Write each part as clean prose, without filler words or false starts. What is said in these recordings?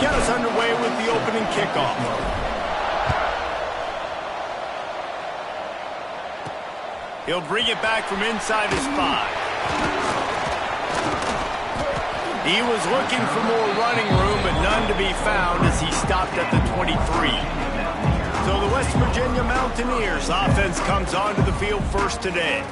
get us underway with the opening kickoff. He'll bring it back from inside his 5. He was looking for more running room, but none to be found as he stopped at the 23. So the West Virginia Mountaineers offense comes onto the field first today.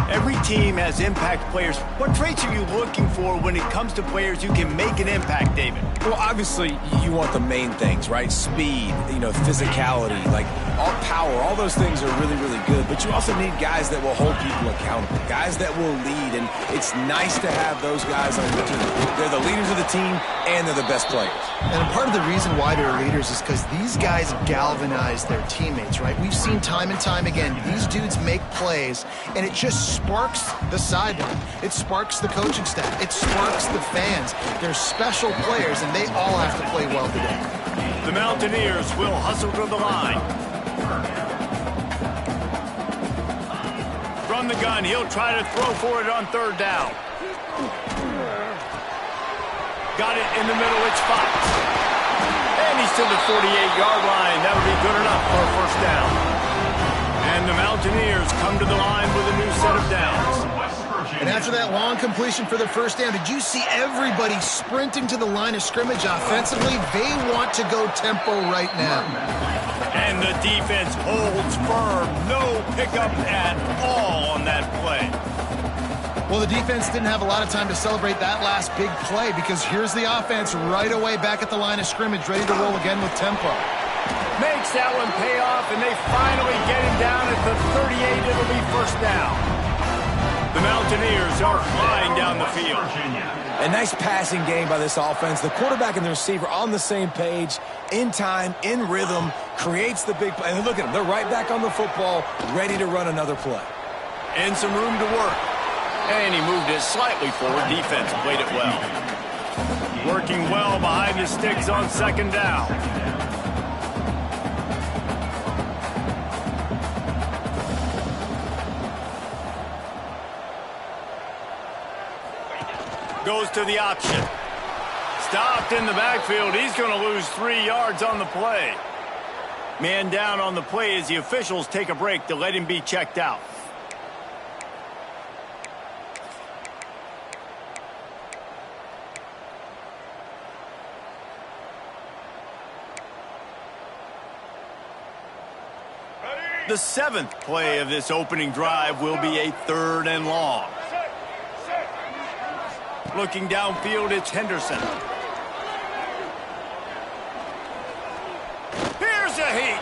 Every team has impact players. What traits are you looking for when it comes to players who can make an impact, David? Well, obviously, you want the main things, right? Speed, physicality, like all power, all those things are really, really good. But you also need guys that will hold people accountable, guys that will lead. And it's nice to have those guys on your team. They're the leaders of the team, and they're the best players. And part of the reason why they're leaders is because these guys galvanize their teammates, right? We've seen time and time again, these dudes make plays, and it just sparks the sideline. It sparks the coaching staff. It sparks the fans. They're special players, and they all have to play well today. The Mountaineers will hustle to the line. From the gun, he'll try to throw for it on 3rd down. Got it in the middle, it's Fox. And he's to the 48-yard line. That'll be good enough for a 1st down. And the Mountaineers come to the line with a new set of downs. And after that long completion for the 1st down, did you see everybody sprinting to the line of scrimmage offensively? They want to go tempo right now. And the defense holds firm. No pickup at all on that play. Well, the defense didn't have a lot of time to celebrate that last big play because here's the offense right away back at the line of scrimmage, ready to roll again with tempo. Makes that one pay off, and they finally get him down at the 38. It'll be 1st down. The Mountaineers are flying down the field. A nice passing game by this offense. The quarterback and the receiver on the same page, in time, in rhythm, creates the big play. And look at them. They're right back on the football, ready to run another play. And some room to work. And he moved it slightly forward. Defense played it well. Working well behind the sticks on 2nd down. Goes to the option. Stopped in the backfield. He's going to lose 3 yards on the play. Man down on the play as the officials take a break to let him be checked out. The 7th play of this opening drive will be a 3rd and long. Looking downfield, it's Henderson. Here's a heat.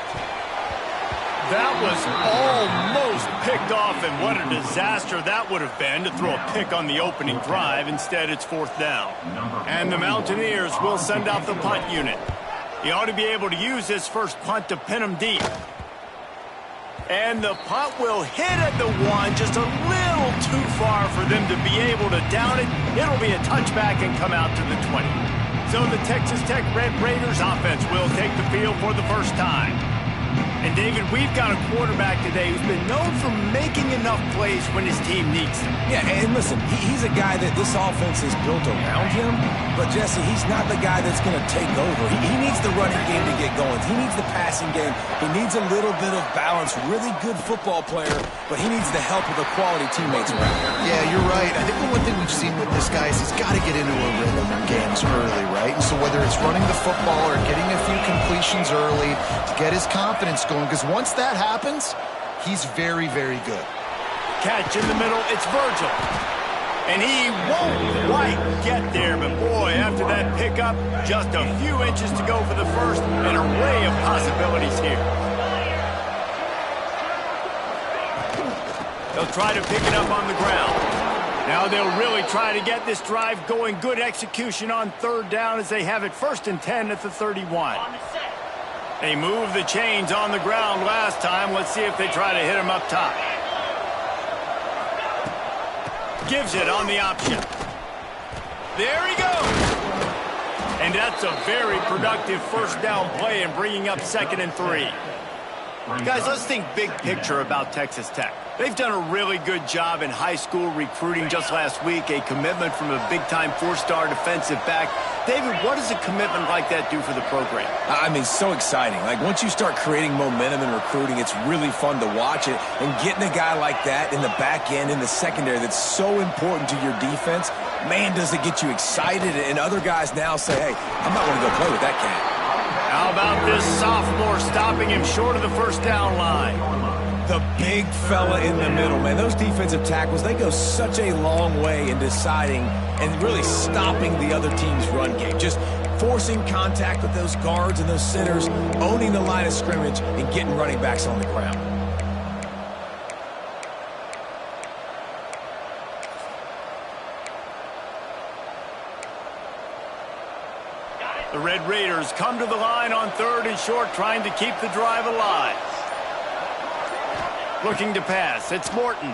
That was almost picked off, and what a disaster that would have been to throw a pick on the opening drive. Instead, it's 4th down. And the Mountaineers will send out the punt unit. He ought to be able to use this first punt to pin him deep. And the punt will hit at the 1, just a little too far for them to be able to down it. It'll be a touchback and come out to the 20. So the Texas Tech Red Raiders offense will take the field for the first time. And, David, we've got a quarterback today who's been known for making enough plays when his team needs them. Yeah, and listen, he's a guy that this offense is built around him. But, Jesse, he's not the guy that's going to take over. He needs the running game to get going. He needs the passing game. He needs a little bit of balance. Really good football player, but he needs the help of the quality teammates around him. Yeah, you're right. I think the one thing we've seen with this guy is he's got to get into a rhythm in games early, right? And so whether it's running the football or getting a few completions early to get his confidence going, because once that happens, he's very, very good. Catch in the middle, it's Virgil. And he won't quite get there, but boy, after that pickup, just a few inches to go for the first, and an array of possibilities here. They'll try to pick it up on the ground. Now they'll really try to get this drive going. Good execution on 3rd down as they have it 1st and 10 at the 31. They moved the chains on the ground last time. Let's see if they try to hit him up top. Gives it on the option. There he goes. And that's a very productive 1st down play and bringing up 2nd and 3. Guys, let's think big picture about Texas Tech. They've done a really good job in high school recruiting. Just last week, a commitment from a big-time four-star defensive back. David, what does a commitment like that do for the program? I mean, so exciting. Like, once you start creating momentum in recruiting, it's really fun to watch it. And getting a guy like that in the back end, in the secondary, that's so important to your defense, man, does it get you excited. And other guys now say, hey, I might want to go play with that cat. How about this sophomore stopping him short of the first down line? The big fella in the middle, man. Those defensive tackles, they go such a long way in deciding and really stopping the other team's run game. Just forcing contact with those guards and those centers, owning the line of scrimmage, and getting running backs on the ground. The Red Raiders come to the line on 3rd and short, trying to keep the drive alive. Looking to pass. It's Morton.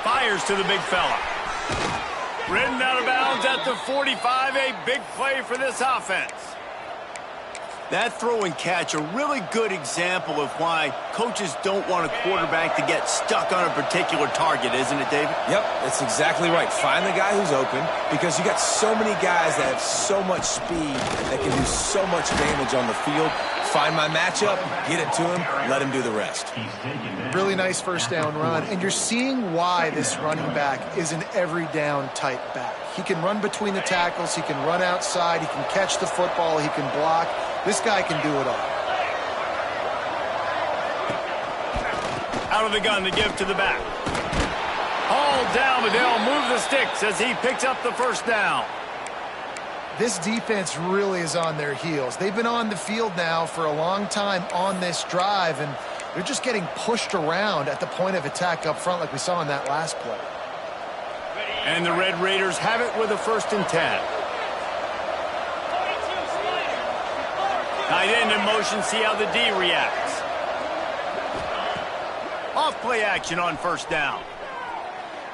Fires to the big fella. Ridden out of bounds at the 45. A big play for this offense. That throw and catch, a really good example of why coaches don't want a quarterback to get stuck on a particular target, isn't it, David? Yep, that's exactly right. Find the guy who's open, because you got so many guys that have so much speed that can do so much damage on the field. Find my matchup, get it to him, let him do the rest. Really nice first down run, and you're seeing why this running back is an every down type back. He can run between the tackles, he can run outside, he can catch the football, he can block. This guy can do it all. Out of the gun to give to the back. Hauled down, but they'll move the sticks as he picks up the first down. This defense really is on their heels. They've been on the field now for a long time on this drive, and they're just getting pushed around at the point of attack up front like we saw in that last play. And the Red Raiders have it with a 1st and 10. Tight end in motion, see how the D reacts. Off play action on 1st down.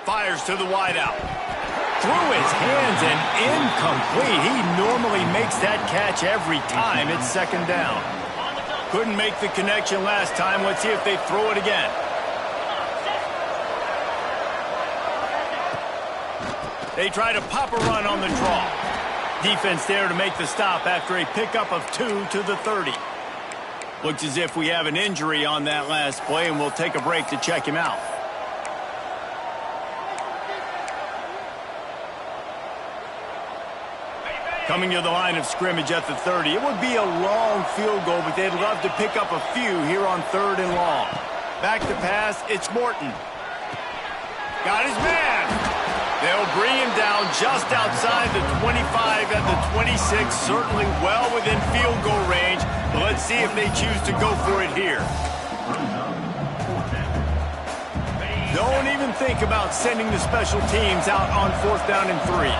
Fires to the wideout. Through his hands and incomplete. He normally makes that catch every time. It's 2nd down. Couldn't make the connection last time. Let's see if they throw it again. They try to pop a run on the draw. Defense there to make the stop after a pickup of 2 to the 30. Looks as if we have an injury on that last play, and we'll take a break to check him out. Coming to the line of scrimmage at the 30. It would be a long field goal, but they'd love to pick up a few here on 3rd and long. Back to pass, it's Morton. Got his man. They'll bring him down just outside the 25 at the 26, certainly well within field goal range. But let's see if they choose to go for it here. Don't even think about sending the special teams out on 4th down and 3.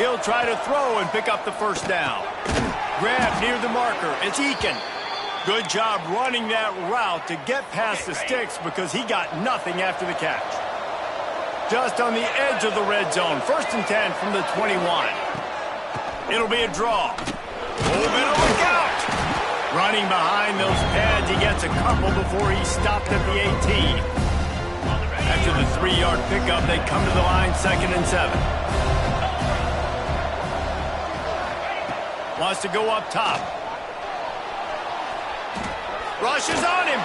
He'll try to throw and pick up the first down. Grab near the marker. It's Eakin. Good job running that route to get past the sticks because he got nothing after the catch. Just on the edge of the red zone. 1st and 10 from the 21. It'll be a draw. Oh, better look out. Running behind those pads, he gets a couple before he stopped at the 18. After the 3-yard pickup, they come to the line 2nd and 7. Wants to go up top. Rushes on him.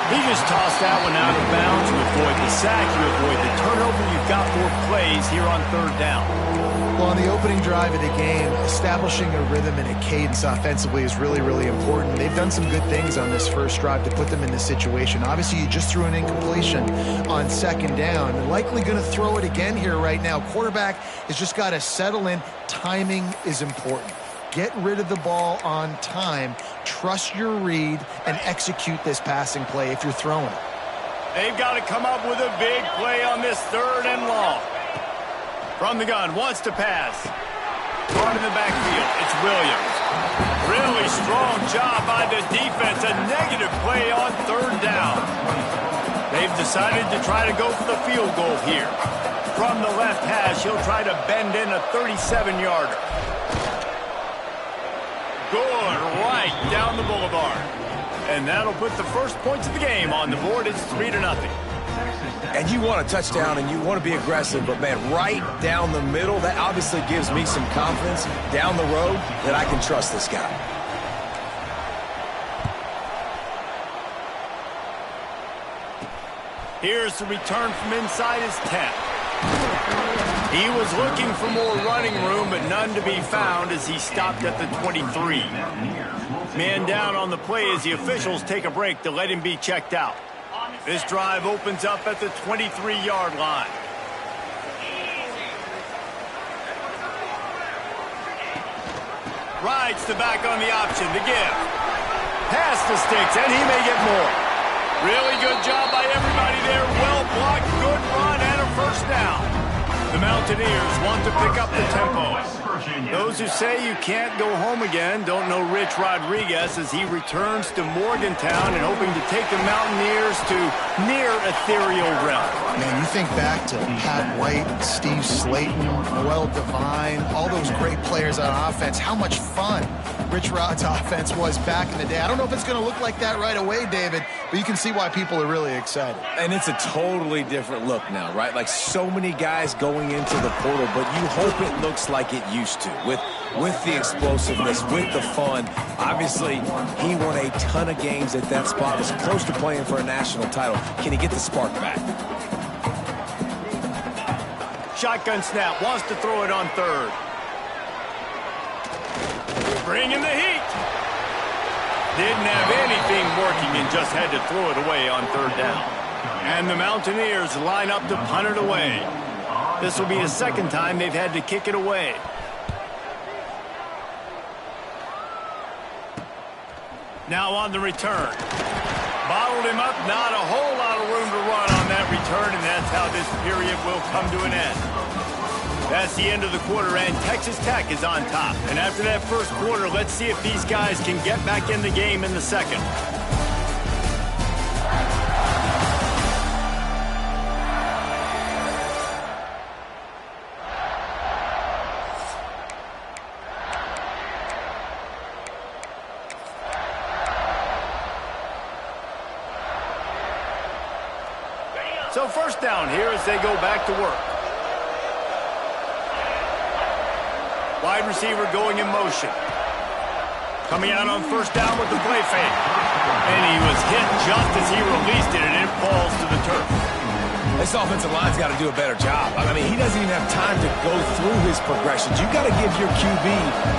He just tossed that one out of bounds. You avoid the sack, you avoid the turnover. You've got more plays here on 3rd down. Well, on the opening drive of the game, establishing a rhythm and a cadence offensively is really, really important. They've done some good things on this first drive to put them in this situation. Obviously, you just threw an incompletion on 2nd down. They're likely going to throw it again here right now. Quarterback has just got to settle in. Timing is important. Get rid of the ball on time. Trust your read and execute this passing play if you're throwing it. They've got to come up with a big play on this 3rd and long. From the gun, wants to pass. Caught in the backfield, it's Williams. Really strong job by the defense. A negative play on 3rd down. They've decided to try to go for the field goal here. From the left hash, he'll try to bend in a 37-yarder. Good, right down the boulevard. And that'll put the first points of the game on the board. It's 3-0. And you want a touchdown and you want to be aggressive, but man, right down the middle, that obviously gives me some confidence down the road that I can trust this guy. Here's the return from inside his 10. He was looking for more running room, but none to be found as he stopped at the 23. Man down on the play as the officials take a break to let him be checked out. This drive opens up at the 23-yard line. Rides the back on the option, the give. Pass the sticks, and he may get more. Really good job by everybody there. Well blocked, good run, and a first down. The Mountaineers want to pick up the tempo. Those who say you can't go home again don't know Rich Rodriguez as he returns to Morgantown and hoping to take the Mountaineers to near ethereal realm. Man, you think back to Pat White, Steve Slayton, Noel Devine, all those great players on offense. How much fun Rich Rod's offense was back in the day. I don't know if it's going to look like that right away, David, but you can see why people are really excited. And it's a totally different look now, right? Like so many guys going into the portal, but you hope it looks like it used to with the explosiveness, with the fun. Obviously, he won a ton of games at that spot, was close to playing for a national title. Can he get the spark back? Shotgun snap, wants to throw it on third. Bringing the heat. Didn't have anything working and just had to throw it away on third down. And the Mountaineers line up to punt it away. This will be the second time they've had to kick it away. Now on the return. Bottled him up, not a whole lot of room to run on that return, and that's how this period will come to an end. That's the end of the quarter, and Texas Tech is on top. And after that first quarter, let's see if these guys can get back in the game in the second. So first down here as they go back to work. Wide receiver going in motion. Coming out on first down with the play fake. And he was hit just as he released it, and it falls to the turf. This offensive line's got to do a better job. I mean, he doesn't even have time to go through his progressions. You've got to give your QB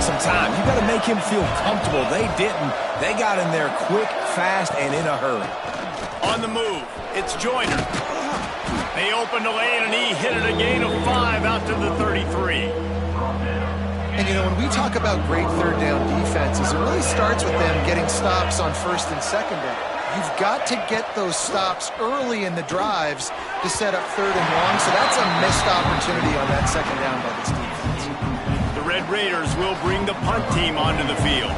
some time. You've got to make him feel comfortable. They didn't. They got in there quick, fast, and in a hurry. On the move, it's Joyner. They opened the lane, and he hit it a gain of 5 out to the 33. And, you know, when we talk about great third down defenses, it really starts with them getting stops on first and second down. You've got to get those stops early in the drives to set up third and long, so that's a missed opportunity on that second down by this defense. The Red Raiders will bring the punt team onto the field.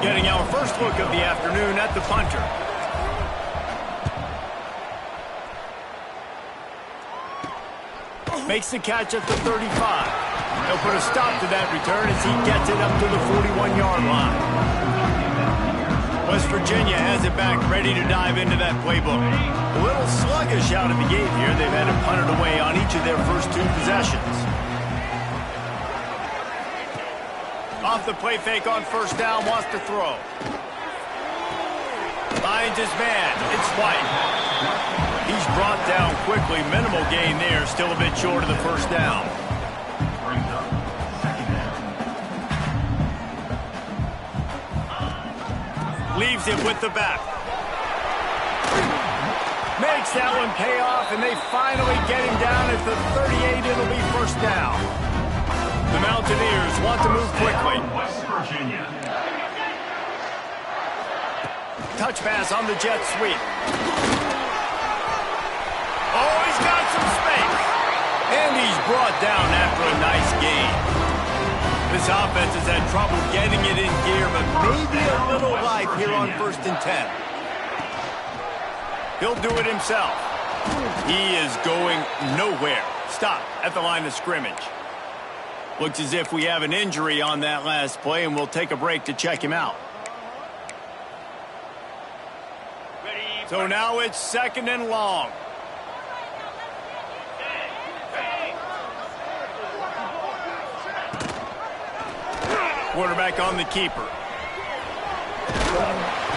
Getting our first look of the afternoon at the punter. Makes the catch at the 35. They'll put a stop to that return as he gets it up to the 41-yard line. West Virginia has it back, ready to dive into that playbook. A little sluggish out of the gate here. They've had to punt it away on each of their first 2 possessions. Off the play fake on first down, wants to throw. Finds his man. It's White. He's brought down quickly. Minimal gain there. Still a bit short of the first down. Leaves it with the back. Makes that one pay off, and they finally get him down at the 38. It'll be first down. The Mountaineers want to move quickly. West Virginia. Touch pass on the jet sweep. Oh, he's got some space. And he's brought down after a nice gain. This offense has had trouble getting it in gear, but maybe a little life here on first and 10. He'll do it himself. He is going nowhere. Stop at the line of scrimmage. Looks as if we have an injury on that last play, and we'll take a break to check him out. So now it's 2nd and long. Quarterback on the keeper.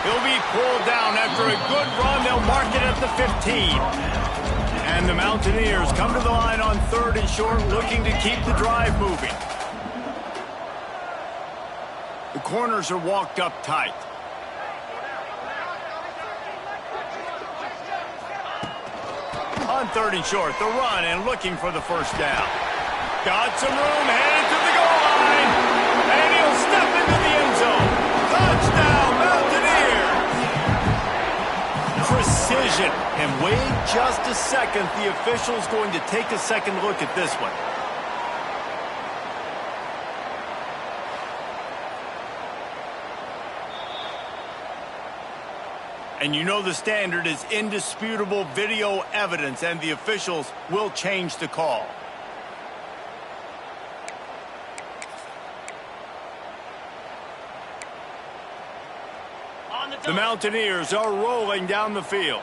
He'll be pulled down after a good run. They'll mark it at the 15. And the Mountaineers come to the line on 3rd and short, looking to keep the drive moving. The corners are walked up tight. On 3rd and short, the run and looking for the first down. Got some room, headed to the goal line. And he'll step into the end zone. Touchdown, Mountaineers! Precision. And wait just a second. The official's going to take a second look at this one. And you know the standard is indisputable video evidence, and the officials will change the call. The Mountaineers are rolling down the field.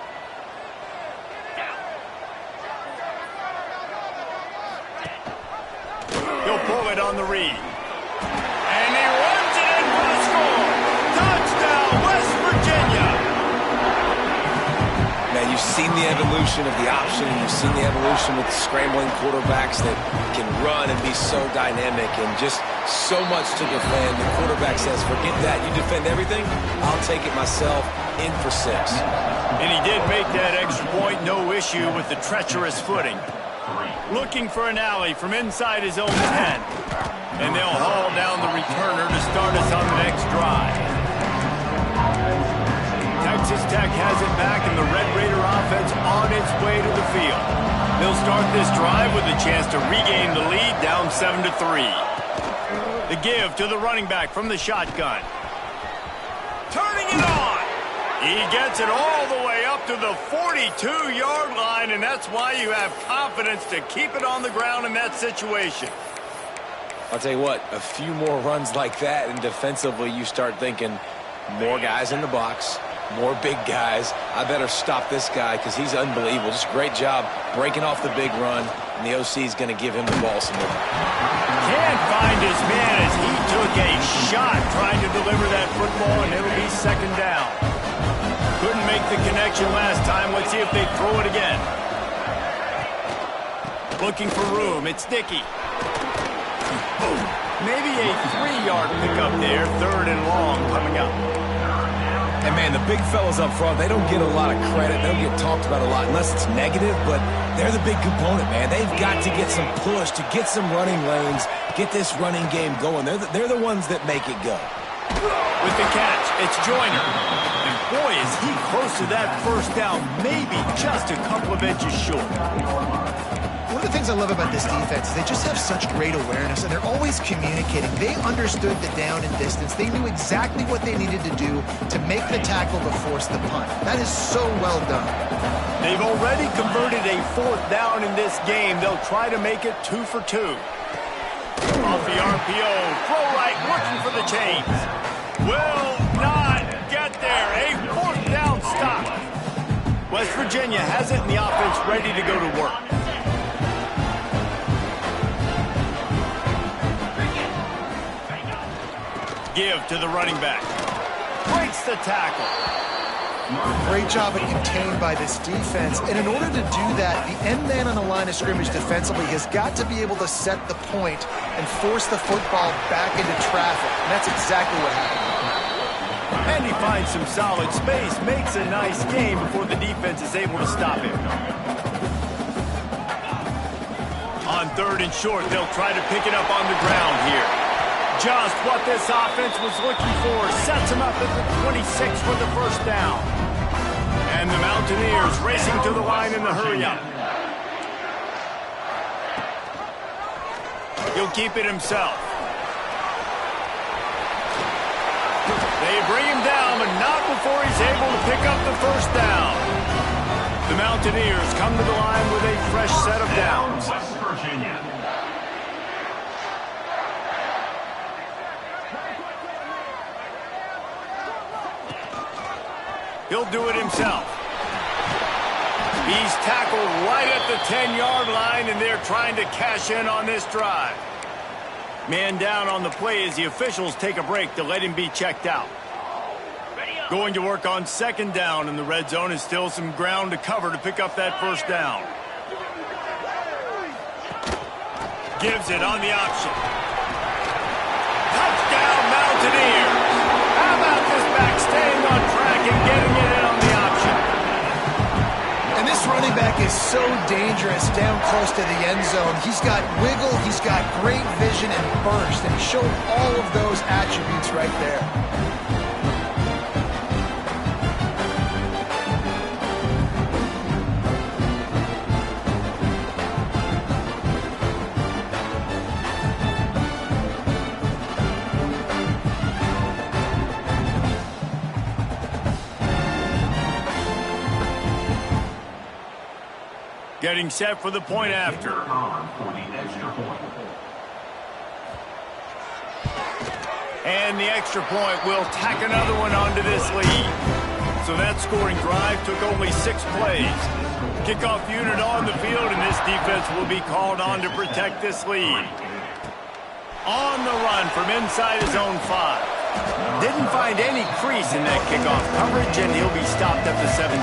He'll pull it on the read. And he runs it in for the score. Touchdown, West Virginia. Man, you've seen the evolution of the option, and you've seen the evolution with scrambling quarterbacks that can run and be so dynamic and just so much to defend. The quarterback says, forget that. You defend everything, I'll take it myself. In for 6. And he did make that extra point, no issue with the treacherous footing. Looking for an alley from inside his own 10. And they'll haul down the returner to start us on the next drive. Texas Tech has it back, and the Red Raider offense on its way to the field. They'll start this drive with a chance to regain the lead, down 7-3. The give to the running back from the shotgun. Turning it on. He gets it all the way up to the 42-yard line, and that's why you have confidence to keep it on the ground in that situation. I'll tell you what, a few more runs like that, and defensively you start thinking more guys in the box, more big guys. I better stop this guy because he's unbelievable. Just a great job breaking off the big run, and the OC is going to give him the ball some more. Can't find his man as he took a shot trying to deliver that football, and it'll be 2nd down. Couldn't make the connection last time. Let's see if they throw it again. Looking for room. It's Dickey. Maybe a 3-yard pickup there. 3rd and long coming up. And, man, the big fellas up front, they don't get a lot of credit. They don't get talked about a lot unless it's negative, but they're the big component, man. They've got to get some push, to get some running lanes, get this running game going. They're the ones that make it go. With the catch, it's Joyner. And boy, is he close to that first down, maybe just a couple of inches short. One of the things I love about this defense is they just have such great awareness, and they're always communicating. They understood the down and distance. They knew exactly what they needed to do to make the tackle to force the punt. That is so well done. They've already converted a 4th down in this game. They'll try to make it 2 for 2. Off the RPO, throw right, looking for the chains. Will not get there. A 4th down stop. West Virginia has it, and the offense ready to go to work. Give to the running back. Breaks the tackle. Great job contained by this defense. And in order to do that, the end man on the line of scrimmage defensively has got to be able to set the point and force the football back into traffic. And that's exactly what happened. And he finds some solid space, makes a nice game before the defense is able to stop him. On 3rd and short, they'll try to pick it up on the ground here. Just what this offense was looking for. Sets him up at the 26 for the first down. And the Mountaineers racing to the line in the hurry-up. He'll keep it himself. They bring him down, but not before he's able to pick up the first down. The Mountaineers come to the line with a fresh set of downs. West Virginia. He'll do it himself. He's tackled right at the 10-yard line, and they're trying to cash in on this drive. Man down on the play as the officials take a break to let him be checked out. Going to work on second down in the red zone, and still some ground to cover to pick up that first down. Gives it on the option. Touchdown, Mountaineers! How about this back staying on track and getting it in on the option? And this running back is so dangerous down close to the end zone. He's got wiggle, he's got great vision and burst, and he showed all of those attributes right there. Getting set for the point after. And the extra point will tack another one onto this lead. So that scoring drive took only 6 plays. Kickoff unit on the field, and this defense will be called on to protect this lead. On the run from inside his own 5. Didn't find any crease in that kickoff coverage, and he'll be stopped at the 17.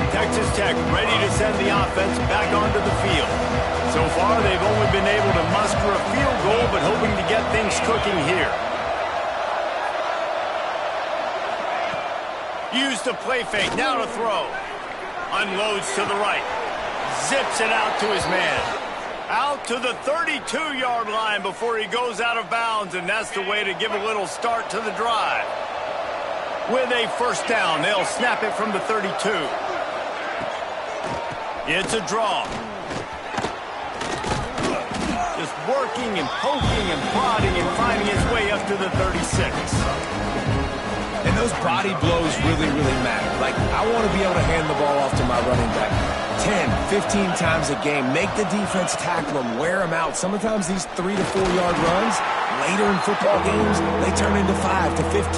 Texas Tech ready to send the offense back onto the field. So far, they've only been able to muster a field goal, but hoping to get things cooking here. Use the play fake, now to throw. Unloads to the right. Zips it out to his man. Out to the 32-yard line before he goes out of bounds, and that's the way to give a little start to the drive. With a first down, they'll snap it from the 32. It's a draw. Just working and poking and prodding and finding his way up to the 36. And those body blows really, really matter. Like, I want to be able to hand the ball off to my running back 10, 15 times a game. Make the defense tackle them, wear them out. Sometimes these 3 to 4 yard runs, later in football games, they turn into 5 to 15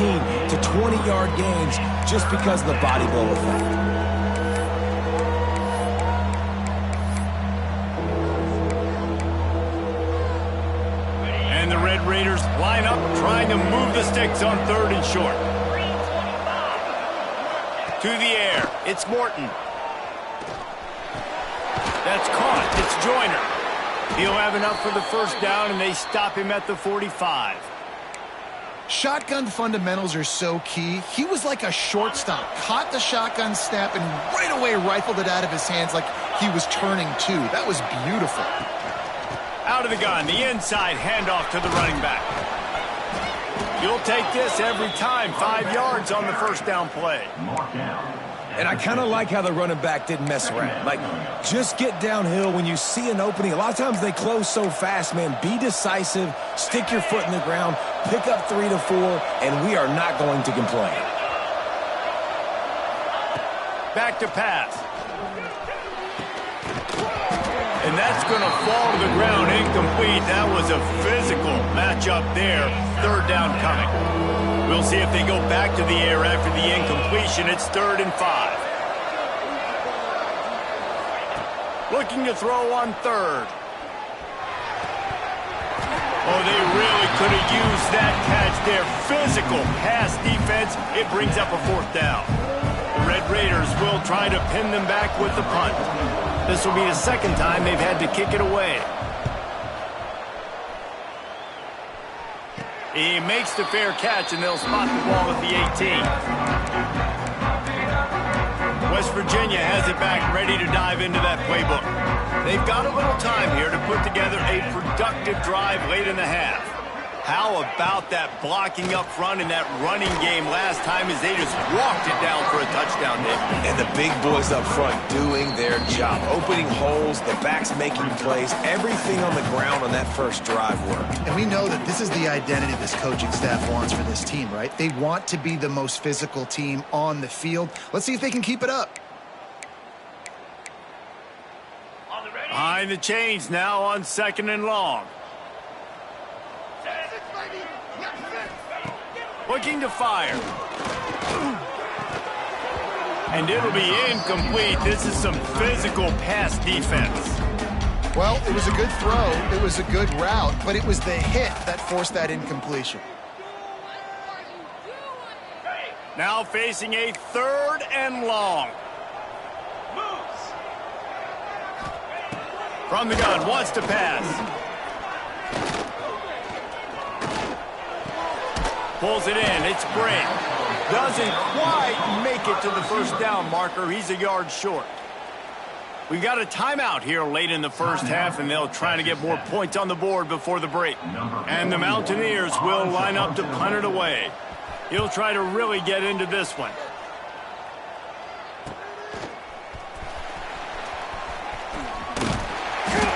to 20-yard gains just because of the body blow effect. The Red Raiders line up, trying to move the sticks on 3rd and short. To the air, it's Morton. That's caught, it's Joyner. He'll have enough for the first down, and they stop him at the 45. Shotgun fundamentals are so key. He was like a shortstop, caught the shotgun snap, and right away rifled it out of his hands like he was turning 2. That was beautiful. Out of the gun, the inside handoff to the running back. You'll take this every time. 5 yards on the first down play. And I kind of like how the running back didn't mess around. Like, just get downhill when you see an opening. A lot of times they close so fast, man. Be decisive, stick your foot in the ground, pick up 3 to 4, and we are not going to complain. Back to pass. And that's going to fall to the ground, incomplete. That was a physical matchup there. 3rd down coming. We'll see if they go back to the air after the incompletion. It's 3rd and 5. Looking to throw on 3rd. Oh, they really could have used that catch there. Physical pass defense. It brings up a 4th down. The Red Raiders will try to pin them back with the punt. This will be the 2nd time they've had to kick it away. He makes the fair catch, and they'll spot the ball at the 18. West Virginia has it back, ready to dive into that playbook. They've got a little time here to put together a productive drive late in the half. How about that blocking up front and that running game last time as they just walked it down for a touchdown, Nick? And the big boys up front doing their job. Opening holes, the backs making plays, everything on the ground on that first drive worked. And we know that this is the identity this coaching staff wants for this team, right? They want to be the most physical team on the field. Let's see if they can keep it up. Behind the chains now on 2nd and long. Looking to fire. And it'll be incomplete. This is some physical pass defense. Well, it was a good throw. It was a good route, but it was the hit that forced that incompletion. Now facing a 3rd and long. From the gun, wants to pass. Pulls it in, it's Brink. Doesn't quite make it to the first down marker. He's a yard short. We've got a timeout here late in the first half, and they'll try to get more points on the board before the break. And the Mountaineers will line up to punt it away. He'll try to really get into this one.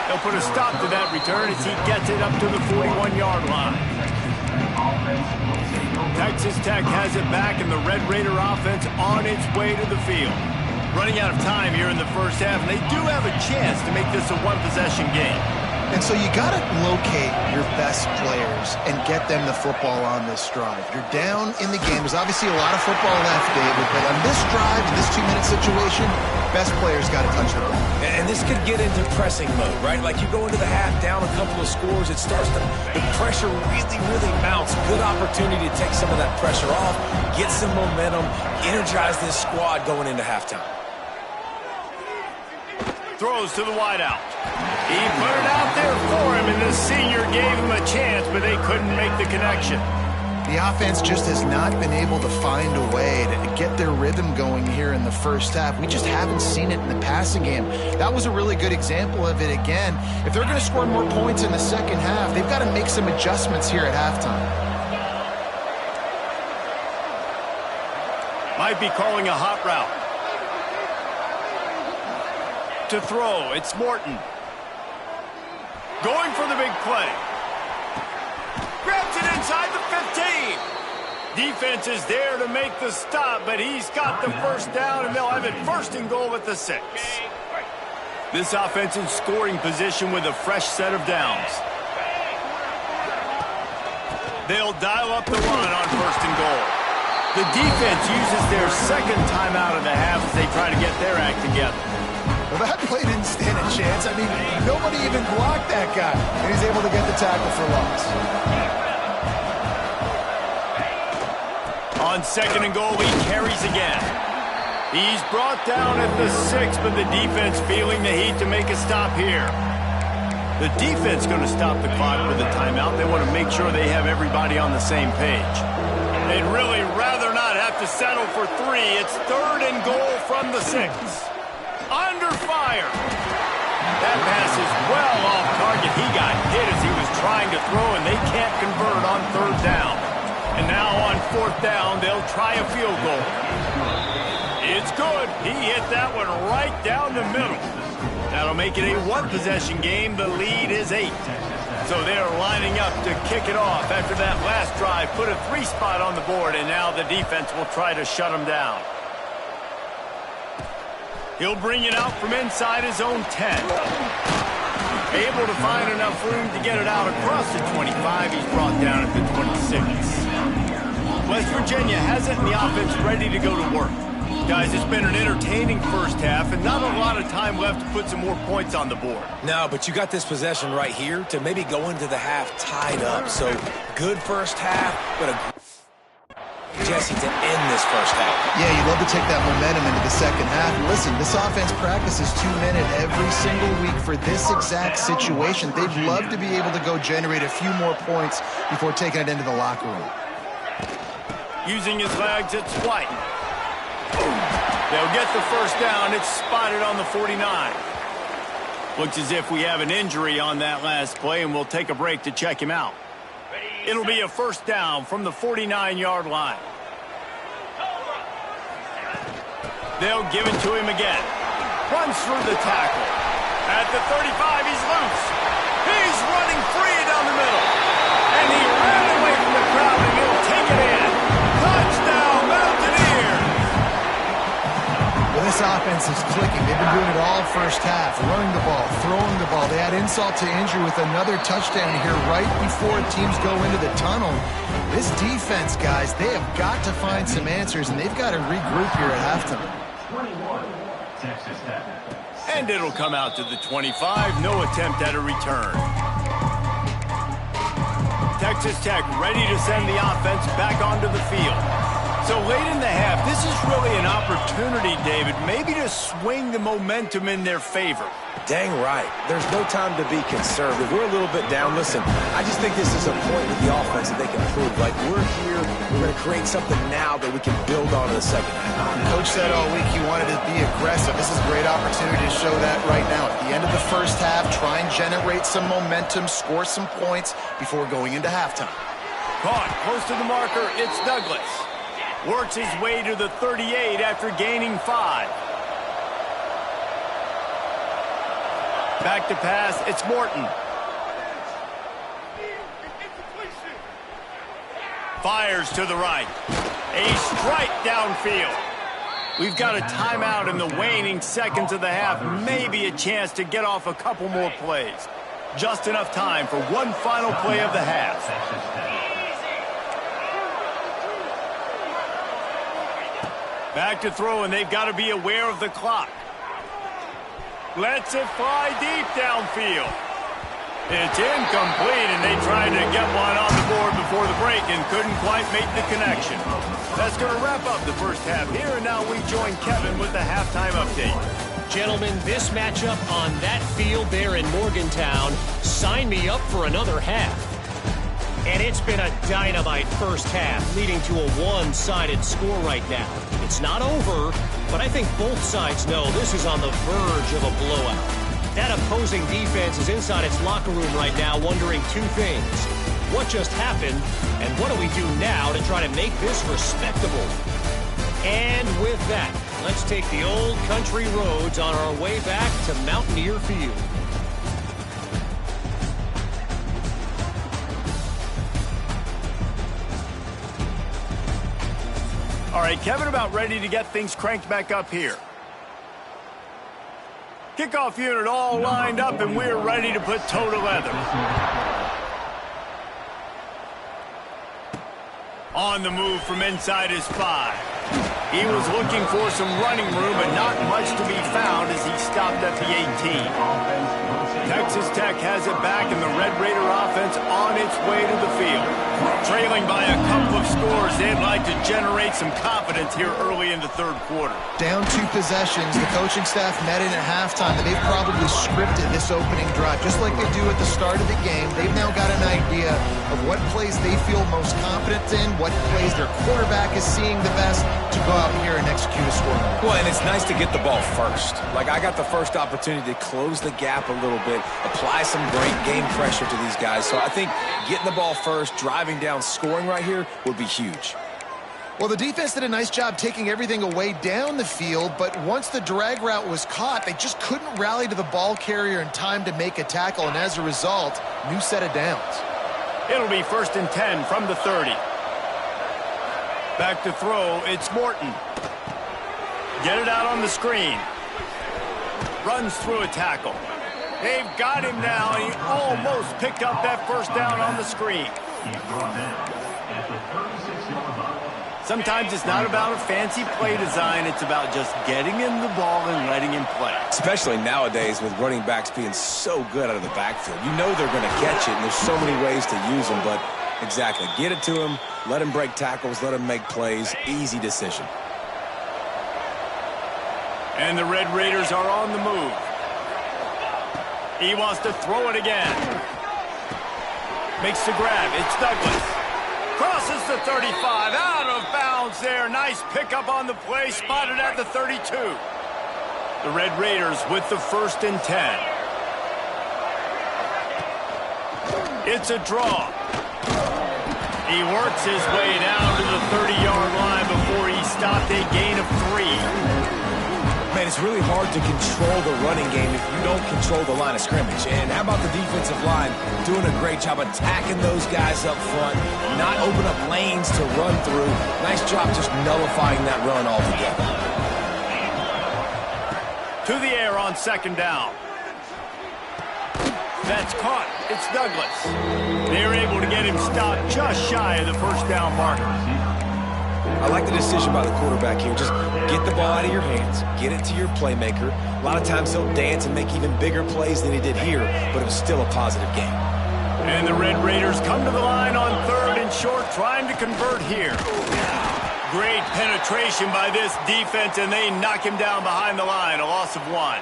He'll put a stop to that return as he gets it up to the 41-yard line. Texas Tech has it back, and the Red Raider offense on its way to the field. Running out of time here in the first half, and they do have a chance to make this a one-possession game. And so you got to locate your best players and get them the football on this drive. You're down in the game. There's obviously a lot of football left, David, but on this drive, in this 2-minute situation, best players got to touch the ball. And this could get into pressing mode, right? Like you go into the half down a couple of scores, it starts to, the pressure really mounts. Good opportunity to take some of that pressure off, get some momentum, energize this squad going into halftime. Throws to the wideout. He put it out there for him, and the senior gave him a chance, but they couldn't make the connection. The offense just has not been able to find a way to get their rhythm going here in the first half. We just haven't seen it in the passing game. That was a really good example of it again. If they're going to score more points in the second half, they've got to make some adjustments here at halftime. Might be calling a hot route. To throw, it's Morton. Going for the big play. Grabs it inside the 15. Defense is there to make the stop, but he's got the first down, and they'll have it 1st and goal at the 6. This offense in scoring position with a fresh set of downs. They'll dial up the run on 1st and goal. The defense uses their 2nd timeout of the half as they try to get their act together. Well, that play didn't stand a chance. I mean, nobody even blocked that guy, and he's able to get the tackle for loss. On 2nd and goal, he carries again. He's brought down at the 6, but the defense feeling the heat to make a stop here. The defense going to stop the clock with a timeout. They want to make sure they have everybody on the same page. They'd really rather not have to settle for 3. It's 3rd and goal from the 6. Under fire. That pass is well off target. He got hit as he was trying to throw, and they can't convert on 3rd down. And now on 4th down, they'll try a field goal. It's good. He hit that one right down the middle. That'll make it a one-possession game. The lead is 8. So they're lining up to kick it off after that last drive. Put a 3 spot on the board, and now the defense will try to shut them down. He'll bring it out from inside his own 10. Able to find enough room to get it out across the 25. He's brought down at the 26. West Virginia has it, and the offense ready to go to work. Guys, it's been an entertaining first half, and not a lot of time left to put some more points on the board. No, but you got this possession right here to maybe go into the half tied up. So good first half, but a Jesse to end this first half. Yeah, you'd love to take that momentum into the second half. And listen, this offense practices 2-minute every single week for this exact situation. They'd love to be able to go generate a few more points before taking it into the locker room. Using his legs, it's White. They'll get the first down. It's spotted on the 49. Looks as if we have an injury on that last play, and we'll take a break to check him out. It'll be a first down from the 49-yard line. They'll give it to him again. Runs through the tackle. At the 35, he's loose. He's running free down the middle. And he ran away from the crowd, and he'll take it in. Touchdown, Mountaineers! Well, this offense is clicking. They've been doing it all first half. Running the ball, throwing the ball. They add insult to injury with another touchdown here right before teams go into the tunnel. This defense, guys, they have got to find some answers, and they've got to regroup here at halftime. And it'll come out to the 25. No attempt at a return. Texas Tech ready to send the offense back onto the field. So late in the half, this is really an opportunity, David, maybe to swing the momentum in their favor. Dang right. There's no time to be conservative. We're a little bit down. Listen, I just think this is a point with the offense that they can prove. Like, we're here, we're going to create something now that we can build on in the second half. Coach said all week he wanted to be aggressive. This is a great opportunity to show that right now. At the end of the first half, try and generate some momentum, score some points before going into halftime. Caught close to the marker, it's Douglas. Works his way to the 38 after gaining 5. Back to pass, it's Morton. Fires to the right. A strike downfield. We've got a timeout in the waning seconds of the half. Maybe a chance to get off a couple more plays. Just enough time for one final play of the half. Back to throw, and they've got to be aware of the clock. Lets it fly deep downfield. It's incomplete, and they tried to get one on the board before the break and couldn't quite make the connection. That's going to wrap up the first half here, and now we join Kevin with the halftime update. Gentlemen, this matchup on that field there in Morgantown, sign me up for another half. And it's been a dynamite first half, leading to a one-sided score right now. It's not over, but I think both sides know this is on the verge of a blowout. That opposing defense is inside its locker room right now wondering two things. What just happened, and what do we do now to try to make this respectable? And with that, let's take the old country roads on our way back to Mountaineer Field. All right, Kevin, about ready to get things cranked back up here. Kickoff unit all lined up, and we're ready to put toe to leather. On the move from inside his 5. He was looking for some running room, but not much to be found as he stopped at the 18. Texas Tech has it back, and the Red Raider offense on its way to the field. Trailing by a couple of scores, they'd like to generate some confidence here early in the third quarter. Down 2 possessions, the coaching staff met in at halftime, and they've probably scripted this opening drive. Just like they do at the start of the game, they've now got an idea of what plays they feel most confident in, what plays their quarterback is seeing the best to go out here and execute a score. Well, and it's nice to get the ball first. Like, I got the first opportunity to close the gap a little bit, apply some great game pressure to these guys. So I think getting the ball first, driving down, scoring right here would be huge. Well, the defense did a nice job taking everything away down the field, but once the drag route was caught, they just couldn't rally to the ball carrier in time to make a tackle, and as a result, new set of downs. It'll be 1st and 10 from the 30. Back to throw, it's Morton. Get it out on the screen. Runs through a tackle. They've got him now, and he almost picked up that first down on the screen. Sometimes it's not about a fancy play design. It's about just getting him the ball and letting him play. Especially nowadays with running backs being so good out of the backfield. You know they're going to catch it, and there's so many ways to use them, but exactly. Get it to him, let him break tackles, let him make plays. Easy decision. And the Red Raiders are on the move. He wants to throw it again. Makes the grab. It's Douglas. Crosses the 35. Out of bounds there. Nice pickup on the play. Spotted at the 32. The Red Raiders with the 1st and 10. It's a draw. He works his way down to the 30-yard line before he stopped a gain of 3. Man, it's really hard to control the running game if you don't control the line of scrimmage. And how about the defensive line doing a great job attacking those guys up front, not open up lanes to run through. Nice job just nullifying that run altogether. To the air on 2nd down. That's caught. It's Douglas. They're able to get him stopped just shy of the 1st down marker. I like the decision by the quarterback here. Just get the ball out of your hands, get it to your playmaker. A lot of times he'll dance and make even bigger plays than he did here, but it was still a positive game. And the Red Raiders come to the line on 3rd and short, trying to convert here. Great penetration by this defense, and they knock him down behind the line, a loss of 1.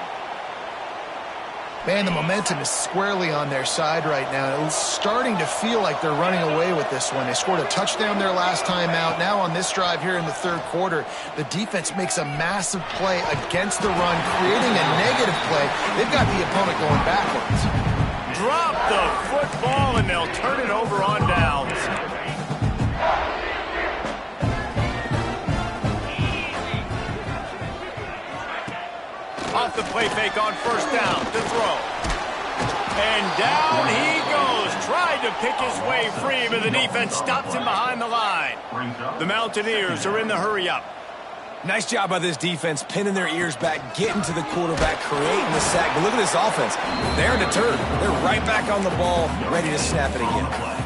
Man, the momentum is squarely on their side right now. It's starting to feel like they're running away with this one. They scored a touchdown their last time out. Now on this drive here in the 3rd quarter, the defense makes a massive play against the run, creating a negative play. They've got the opponent going backwards. Drop the football, and they'll turn it over on downs. Off the play fake on 1st down to throw. And down he goes. Tried to pick his way free, but the defense stops him behind the line. The Mountaineers are in the hurry-up. Nice job by this defense, pinning their ears back, getting to the quarterback, creating the sack. But look at this offense. They're deterred. They're right back on the ball, ready to snap it again.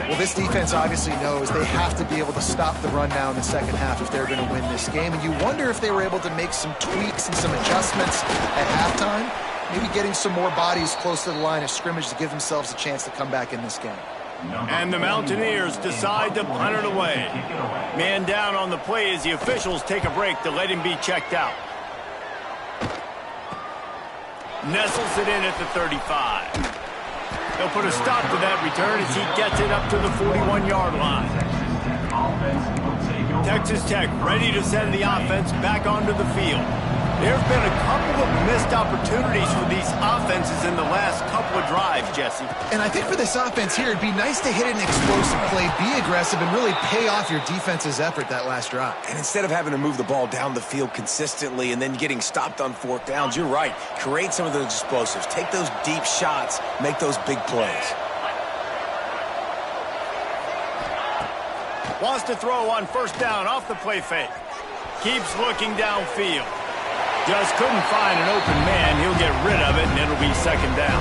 Well, this defense obviously knows they have to be able to stop the run now in the second half if they're going to win this game. And you wonder if they were able to make some tweaks and some adjustments at halftime, maybe getting some more bodies close to the line of scrimmage to give themselves a chance to come back in this game. And the Mountaineers decide to punt it away. Man down on the play as the officials take a break to let him be checked out. Nestles it in at the 35. They'll put a stop to that return as he gets it up to the 41-yard line. Texas Tech ready to send the offense back onto the field. There have been a couple of missed opportunities for these offenses in the last couple of drives, Jesse. And I think for this offense here, it'd be nice to hit an explosive play, be aggressive, and really pay off your defense's effort that last drive. And instead of having to move the ball down the field consistently and then getting stopped on 4th downs, you're right. Create some of those explosives. Take those deep shots. Make those big plays. Wants to throw on 1st down off the play fake. Keeps looking downfield. Just couldn't find an open man. He'll get rid of it, and it'll be 2nd down.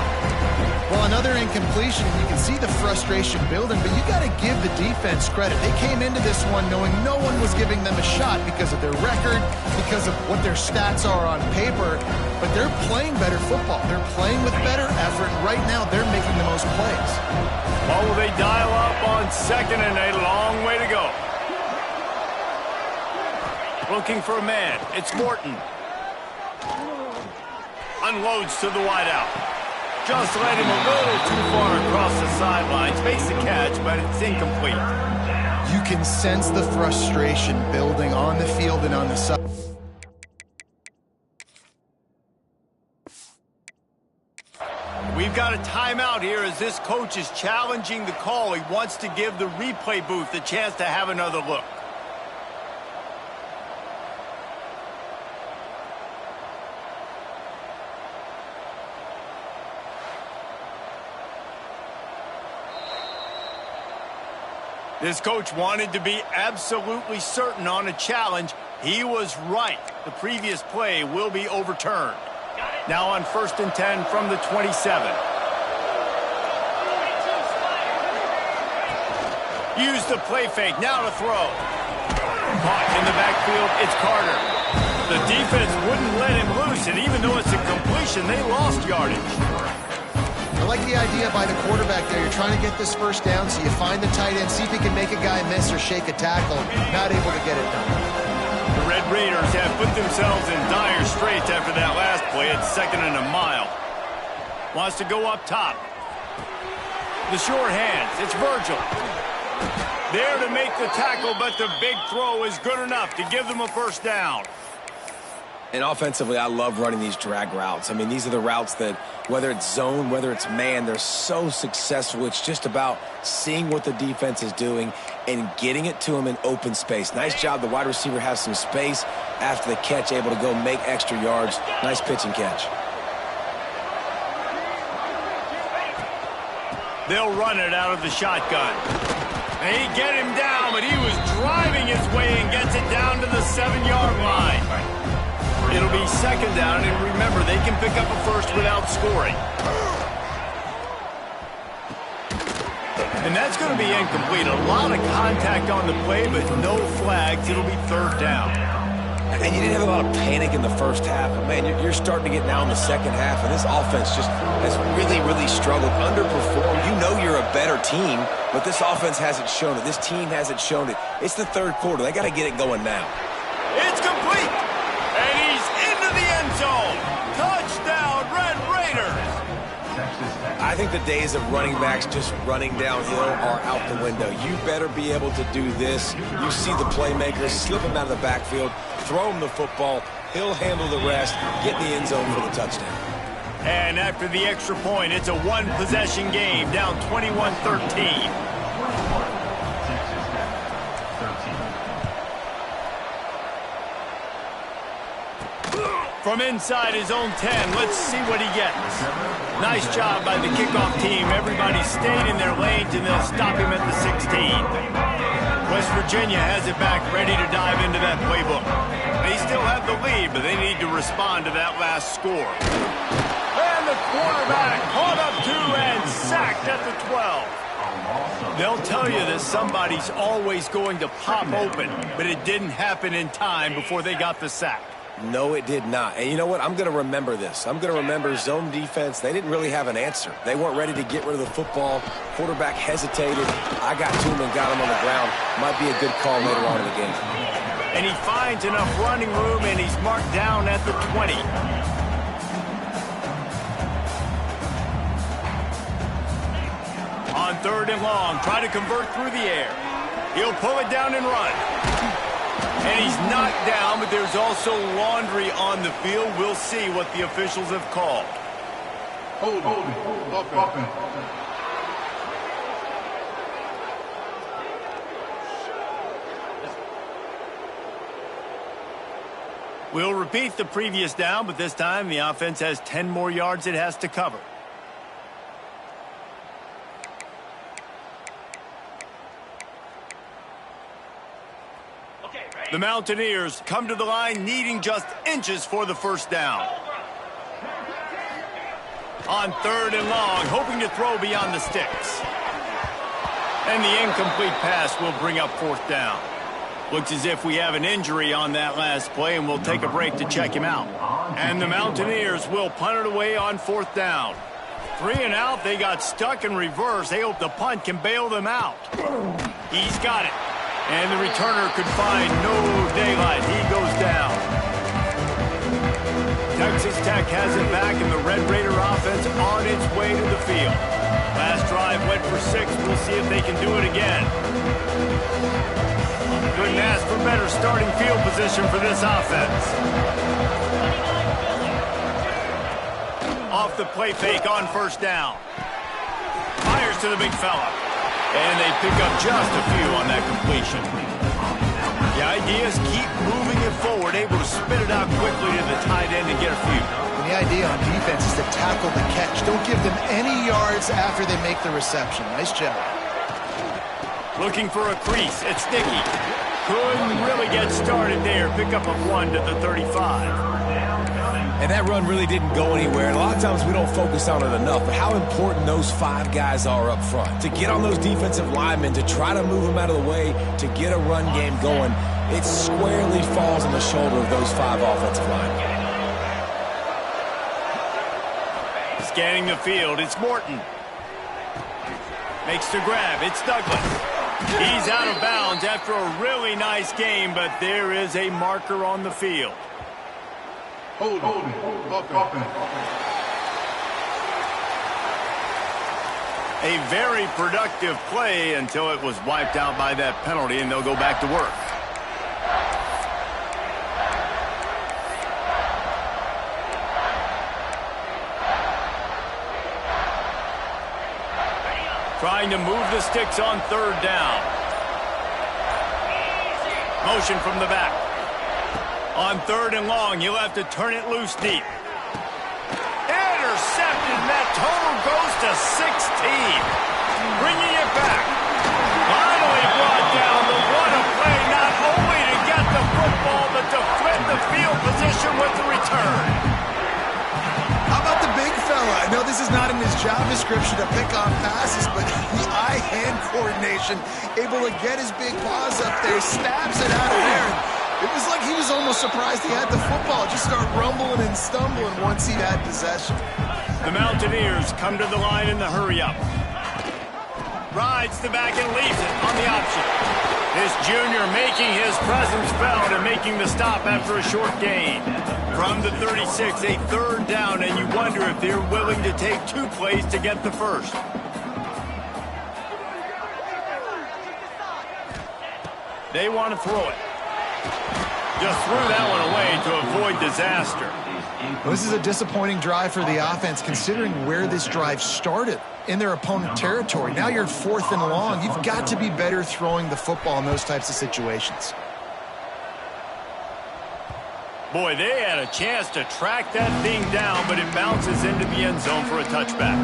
Well, another incompletion. You can see the frustration building, but you got to give the defense credit. They came into this one knowing no one was giving them a shot because of their record, because of what their stats are on paper, but they're playing better football. They're playing with better effort, and right now they're making the most plays. Well, will they dial up on 2nd and a long way to go? Looking for a man. It's Morton. Unloads to the wideout. Just led him a little too far across the sidelines. Makes the catch, but it's incomplete. You can sense the frustration building on the field and on the side. We've got a timeout here as this coach is challenging the call. He wants to give the replay booth a chance to have another look. This coach wanted to be absolutely certain on a challenge. He was right. The previous play will be overturned. Now on 1st and 10 from the 27. Use the play fake. Now to throw. Caught in the backfield. It's Carter. The defense wouldn't let him loose, and even though it's a completion, they lost yardage. I like the idea by the quarterback there. You're trying to get this 1st down, so you find the tight end, see if he can make a guy miss or shake a tackle. Not able to get it done. The Red Raiders have put themselves in dire straits after that last play at 2nd and a mile. Wants to go up top. The short hands. It's Virgil. There to make the tackle, but the big throw is good enough to give them a 1st down. And offensively, I love running these drag routes. I mean, these are the routes that, whether it's zone, whether it's man, they're so successful. It's just about seeing what the defense is doing and getting it to them in open space. Nice job. The wide receiver has some space after the catch, able to go make extra yards. Nice pitch and catch. They'll run it out of the shotgun. They get him down, but he was driving his way and gets it down to the 7-yard line. It'll be 2nd down, and remember, they can pick up a 1st without scoring. And that's going to be incomplete. A lot of contact on the play, but no flags. It'll be third down. And you didn't have a lot of panic in the first half. But man, you're starting to get now in the second half, and this offense just has really, really struggled, underperformed. You know you're a better team, but this offense hasn't shown it. This team hasn't shown it. It's the third quarter. They got to get it going now. It's complete, and he's into the end zone. Touchdown, Red Raiders. I think the days of running backs just running downhill are out the window. You better be able to do this. You see the playmakers, slip him out of the backfield, throw him the football, he'll handle the rest, get in the end zone for the touchdown. And after the extra point, it's a one-possession game, down 21-13. From inside his own 10, let's see what he gets. Nice job by the kickoff team. Everybody stayed in their lanes, and they'll stop him at the 16. West Virginia has it back, ready to dive into that playbook. They still have the lead, but they need to respond to that last score. And the quarterback caught up to and sacked at the 12. They'll tell you that somebody's always going to pop open, but it didn't happen in time before they got the sack. No, it did not. And you know what? I'm going to remember this. I'm going to remember zone defense. They didn't really have an answer. They weren't ready to get rid of the football. Quarterback hesitated. I got to him and got him on the ground. Might be a good call later on in the game. And he finds enough running room, and he's marked down at the 20. On third and long, try to convert through the air. He'll pull it down and run. And he's knocked down, but there's also laundry on the field. We'll see what the officials have called. Hold it. We'll repeat the previous down, but this time the offense has 10 more yards it has to cover. The Mountaineers come to the line needing just inches for the first down. On third and long, hoping to throw beyond the sticks. And the incomplete pass will bring up fourth down. Looks as if we have an injury on that last play, and we'll take a break to check him out. And the Mountaineers will punt it away on fourth down. 3 and out, they got stuck in reverse. They hope the punt can bail them out. He's got it. And the returner could find no daylight. He goes down. Texas Tech has it back, and the Red Raider offense on its way to the field. Last drive went for 6. We'll see if they can do it again. Couldn't ask for better starting field position for this offense. Off the play fake on first down. Fires to the big fella. And they pick up just a few on that completion. The idea is keep moving it forward, able to spit it out quickly to the tight end and get a few. And the idea on defense is to tackle the catch. Don't give them any yards after they make the reception. Nice job. Looking for a crease. It's Sticky. Couldn't really get started there. Pick up a 1 to the 35. And that run really didn't go anywhere. And a lot of times we don't focus on it enough, but how important those 5 guys are up front. To get on those defensive linemen, to try to move them out of the way, to get a run game going, it squarely falls on the shoulder of those 5 offensive linemen. Scanning the field, it's Morton. Makes the grab, it's Douglas. He's out of bounds after a really nice game, but there is a marker on the field. Hold it. A very productive play until it was wiped out by that penalty, and they'll go back to work. Trying to move the sticks on third down. Motion from the back. On third and long, you'll have to turn it loose deep. Intercepted, and that total goes to 16. Bringing it back. Finally brought down. The what a play, not only to get the football, but to flip the field position with the return. How about the big fella? I know this is not in his job description to pick off passes, but I situation, able to get his big paws up there, stabs it out of there. It was like he was almost surprised he had the football. Just start rumbling and stumbling once he had possession. The Mountaineers come to the line in the hurry-up. Rides the back and leaves it on the option. This junior making his presence felt and making the stop after a short gain. From the 36, a third down, and you wonder if they're willing to take 2 plays to get the first. They want to throw it. Just threw that one away to avoid disaster. Well, this is a disappointing drive for the offense, considering where this drive started, in their opponent territory. Now you're 4th and long. You've got to be better throwing the football in those types of situations. Boy, they had a chance to track that thing down, but it bounces into the end zone for a touchback.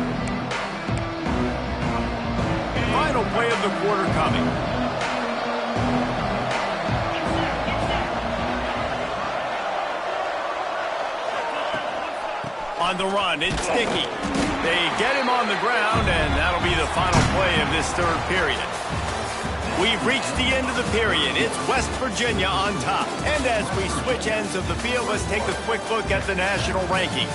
Final play of the quarter coming. On the run, it's Sticky. They get him on the ground, and that'll be the final play of this third period. We've reached the end of the period. It's West Virginia on top. And as we switch ends of the field, let's take a quick look at the national rankings.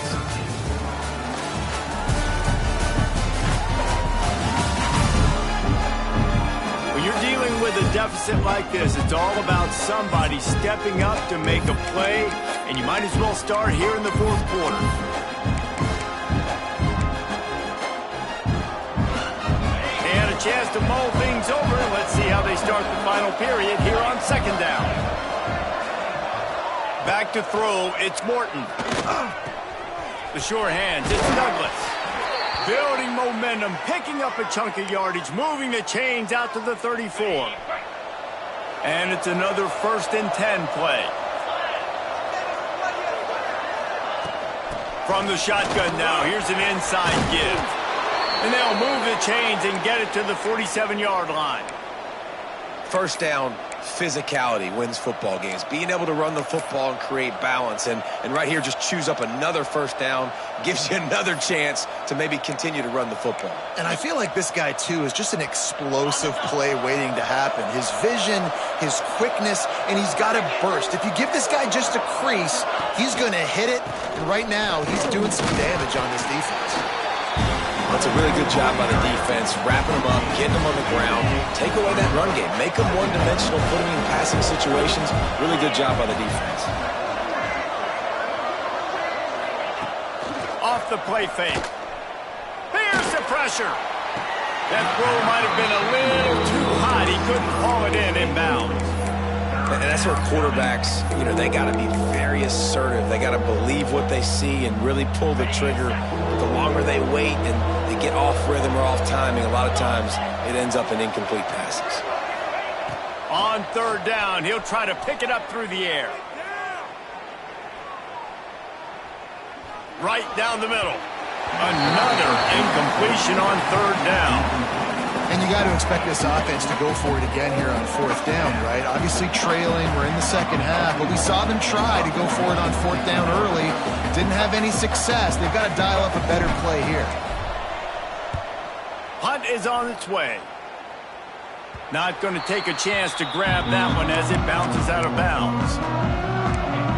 When you're dealing with a deficit like this, it's all about somebody stepping up to make a play, and you might as well start here in the 4th quarter. Chance to mull things over. Let's see how they start the final period here on 2nd down. Back to throw, it's Morton. The sure hands, it's Douglas. Building momentum, picking up a chunk of yardage, moving the chains out to the 34. And it's another 1st and 10 play. From the shotgun now, here's an inside give. And they'll move the chains and get it to the 47-yard line. First down, physicality wins football games. Being able to run the football and create balance. And right here, just choose up another first down, gives you another chance to maybe continue to run the football. And I feel like this guy, too, is just an explosive play waiting to happen. His vision, his quickness, and he's got a burst. If you give this guy just a crease, he's going to hit it. And right now, he's doing some damage on this defense. That's a really good job by the defense, wrapping them up, getting them on the ground, take away that run game, make them one-dimensional, put them in passing situations. Really good job by the defense. Off the play fake. There's the pressure. That throw might have been a little too hot. He couldn't haul it in inbounds. And that's where quarterbacks, they got to be very assertive. They got to believe what they see and really pull the trigger. The longer they wait and they get off rhythm or off timing, a lot of times it ends up in incomplete passes. On 3rd down, he'll try to pick it up through the air. Right down the middle. Another incompletion on 3rd down. And you got to expect this offense to go for it again here on 4th down, right? Obviously trailing, we're in the 2nd half, but we saw them try to go for it on 4th down early. Didn't have any success. They've got to dial up a better play here. Punt is on its way. Not going to take a chance to grab that one as it bounces out of bounds.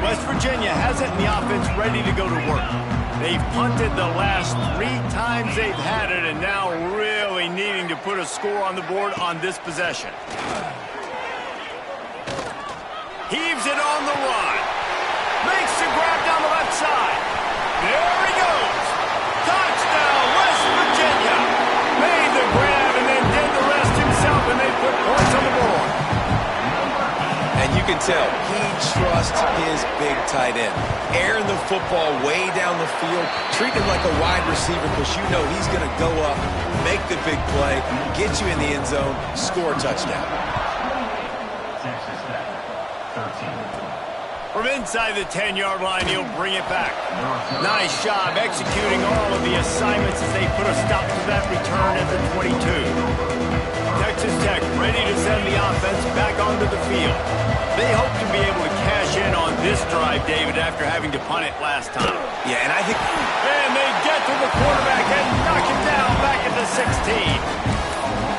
West Virginia has it in the offense ready to go to work. They've punted the last 3 times they've had it, and now really needing to put a score on the board on this possession. Heaves it on the run. Makes the grab down the left side. There he goes. Touchdown, West Virginia. Made the grab and then did the rest himself, and they put points on the board. And you can tell he trusts his big tight end. Airing the football way down the field, treat him like a wide receiver because you know he's going to go up, make the big play, get you in the end zone, score a touchdown. From inside the 10-yard line, he'll bring it back. Nice job executing all of the assignments as they put a stop to that return at the 22. Texas Tech ready to send the offense back onto the field. They hope to be able to cash in on this drive, David, after having to punt it last time. Yeah, and I think... And they get to the quarterback and knock him down back at the 16.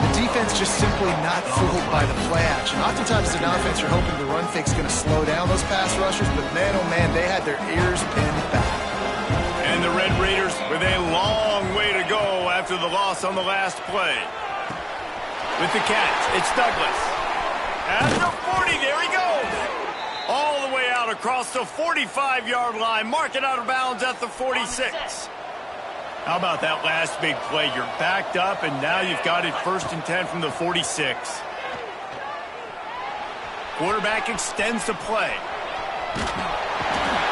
The defense just simply not fooled by the play action. Oftentimes, as an offense, you're hoping the run fake's going to slow down those pass rushers, but man, oh man, they had their ears pinned back. And the Red Raiders with a long way to go after the loss on the last play. With the catch, it's Douglas. At the 40, there he goes. All the way out across the 45-yard line. Mark it out of bounds at the 46. How about that last big play? You're backed up, and now you've got it 1st and 10 from the 46. Quarterback extends the play.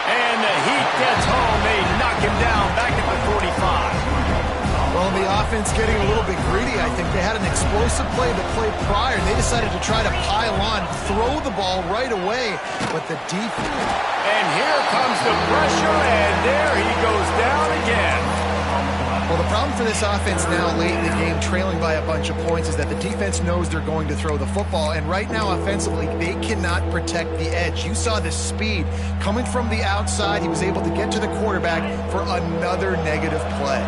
And the heat gets home. They knock him down back at the 45. Well, the offense getting a little bit greedy, I think. They had an explosive play the play prior, and they decided to try to pile on, throw the ball right away, but the defense. And here comes the pressure, and there he goes down again. Well, the problem for this offense now late in the game, trailing by a bunch of points, is that the defense knows they're going to throw the football, and right now offensively, they cannot protect the edge. You saw the speed coming from the outside. He was able to get to the quarterback for another negative play.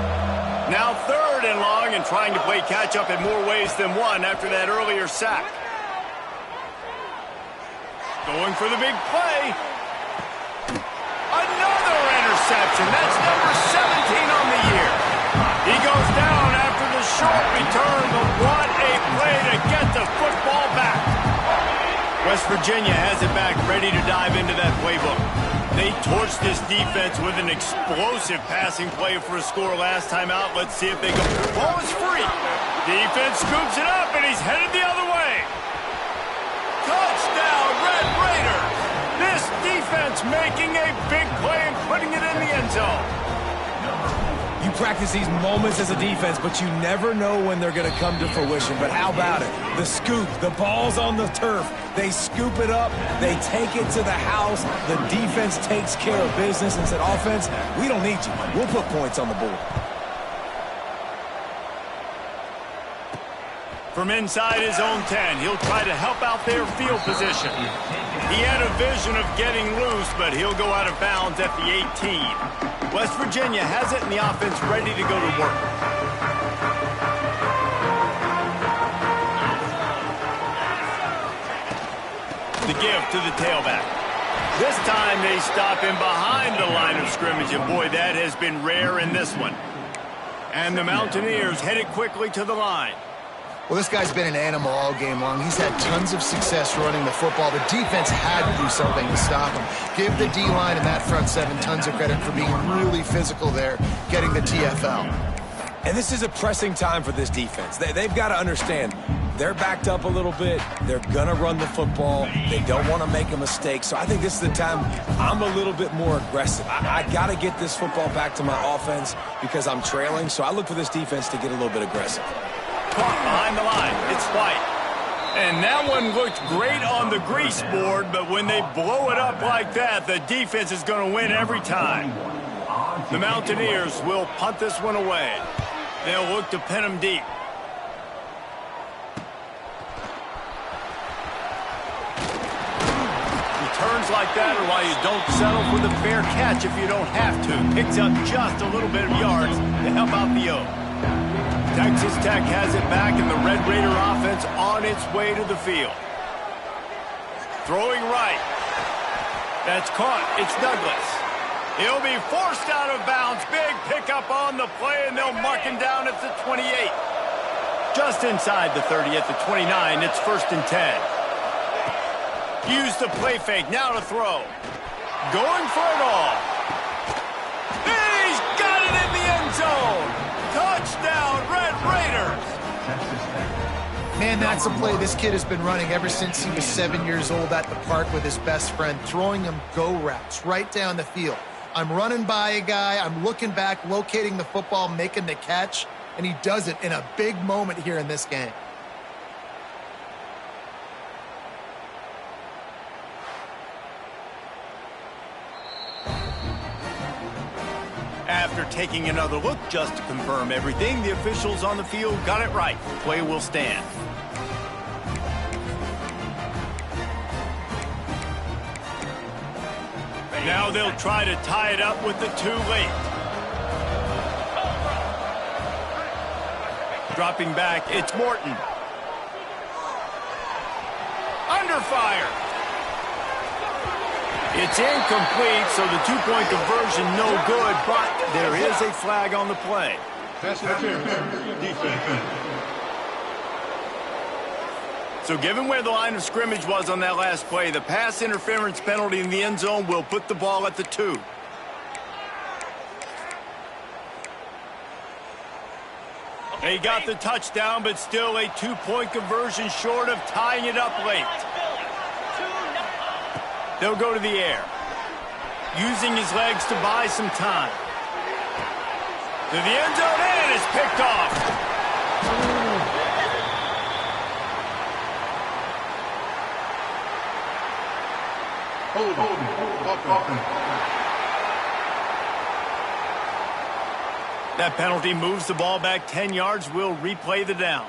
Now 3rd and long, and trying to play catch-up in more ways than one after that earlier sack. Going for the big play. Another interception. That's number 17 on the year. He goes down after the short return, but what a play to get the football back. West Virginia has it back, ready to dive into that playbook. They torched this defense with an explosive passing play for a score last time out. Let's see if they go. Ball is free. Defense scoops it up, and he's headed the other way. Touchdown, Red Raiders. This defense making a big play and putting it in the end zone. You practice these moments as a defense, but you never know when they're going to come to fruition. But how about it? The scoop, the ball's on the turf. They scoop it up. They take it to the house. The defense takes care of business and said, offense, we don't need you. We'll put points on the board. From inside his own 10, he'll try to help out their field position. He had a vision of getting loose, but he'll go out of bounds at the 18. West Virginia has it, and the offense ready to go to work. The give to the tailback. This time they stop him behind the line of scrimmage, and boy, that has been rare in this one. And the Mountaineers headed quickly to the line. Well, this guy's been an animal all game long. He's had tons of success running the football. The defense had to do something to stop him. Give the D-line and that front seven tons of credit for being really physical there, getting the TFL. And this is a pressing time for this defense. They've got to understand, they're backed up a little bit. They're going to run the football. They don't want to make a mistake. So I think this is the time I'm a little bit more aggressive. I got to get this football back to my offense because I'm trailing. So I look for this defense to get a little bit aggressive. Caught behind the line. It's White. And that one looked great on the grease board, but when they blow it up like that, the defense is going to win every time. The Mountaineers will punt this one away. They'll look to pin him deep. Returns like that are why you don't settle for the fair catch if you don't have to. Picks up just a little bit of yards to help out the O. Texas Tech has it back, and the Red Raider offense on its way to the field. Throwing right. That's caught. It's Douglas. He'll be forced out of bounds. Big pickup on the play, and they'll mark him down at the 28. Just inside the 30 at the 29. It's 1st and 10. Use the play fake. Now to throw. Going for it all. He's got it in the end zone. Touchdown, Red Raiders. Man, that's a play this kid has been running ever since he was 7 years old at the park with his best friend, throwing him go routes right down the field. I'm running by a guy, I'm looking back, locating the football, making the catch, and he does it in a big moment here in this game. After taking another look just to confirm everything, the officials on the field got it right. The play will stand. Now they'll try to tie it up with the two late. Dropping back, it's Morton. under fire. It's incomplete, so the two-point conversion no good, but there is a flag on the play. Pass interference. Defense. So given where the line of scrimmage was on that last play, the pass interference penalty in the end zone will put the ball at the 2. They got the touchdown, but still a two-point conversion short of tying it up late. They'll go to the air, using his legs to buy some time. To the end zone, and it's picked off. Hold. That penalty moves the ball back 10 yards. We'll replay the down.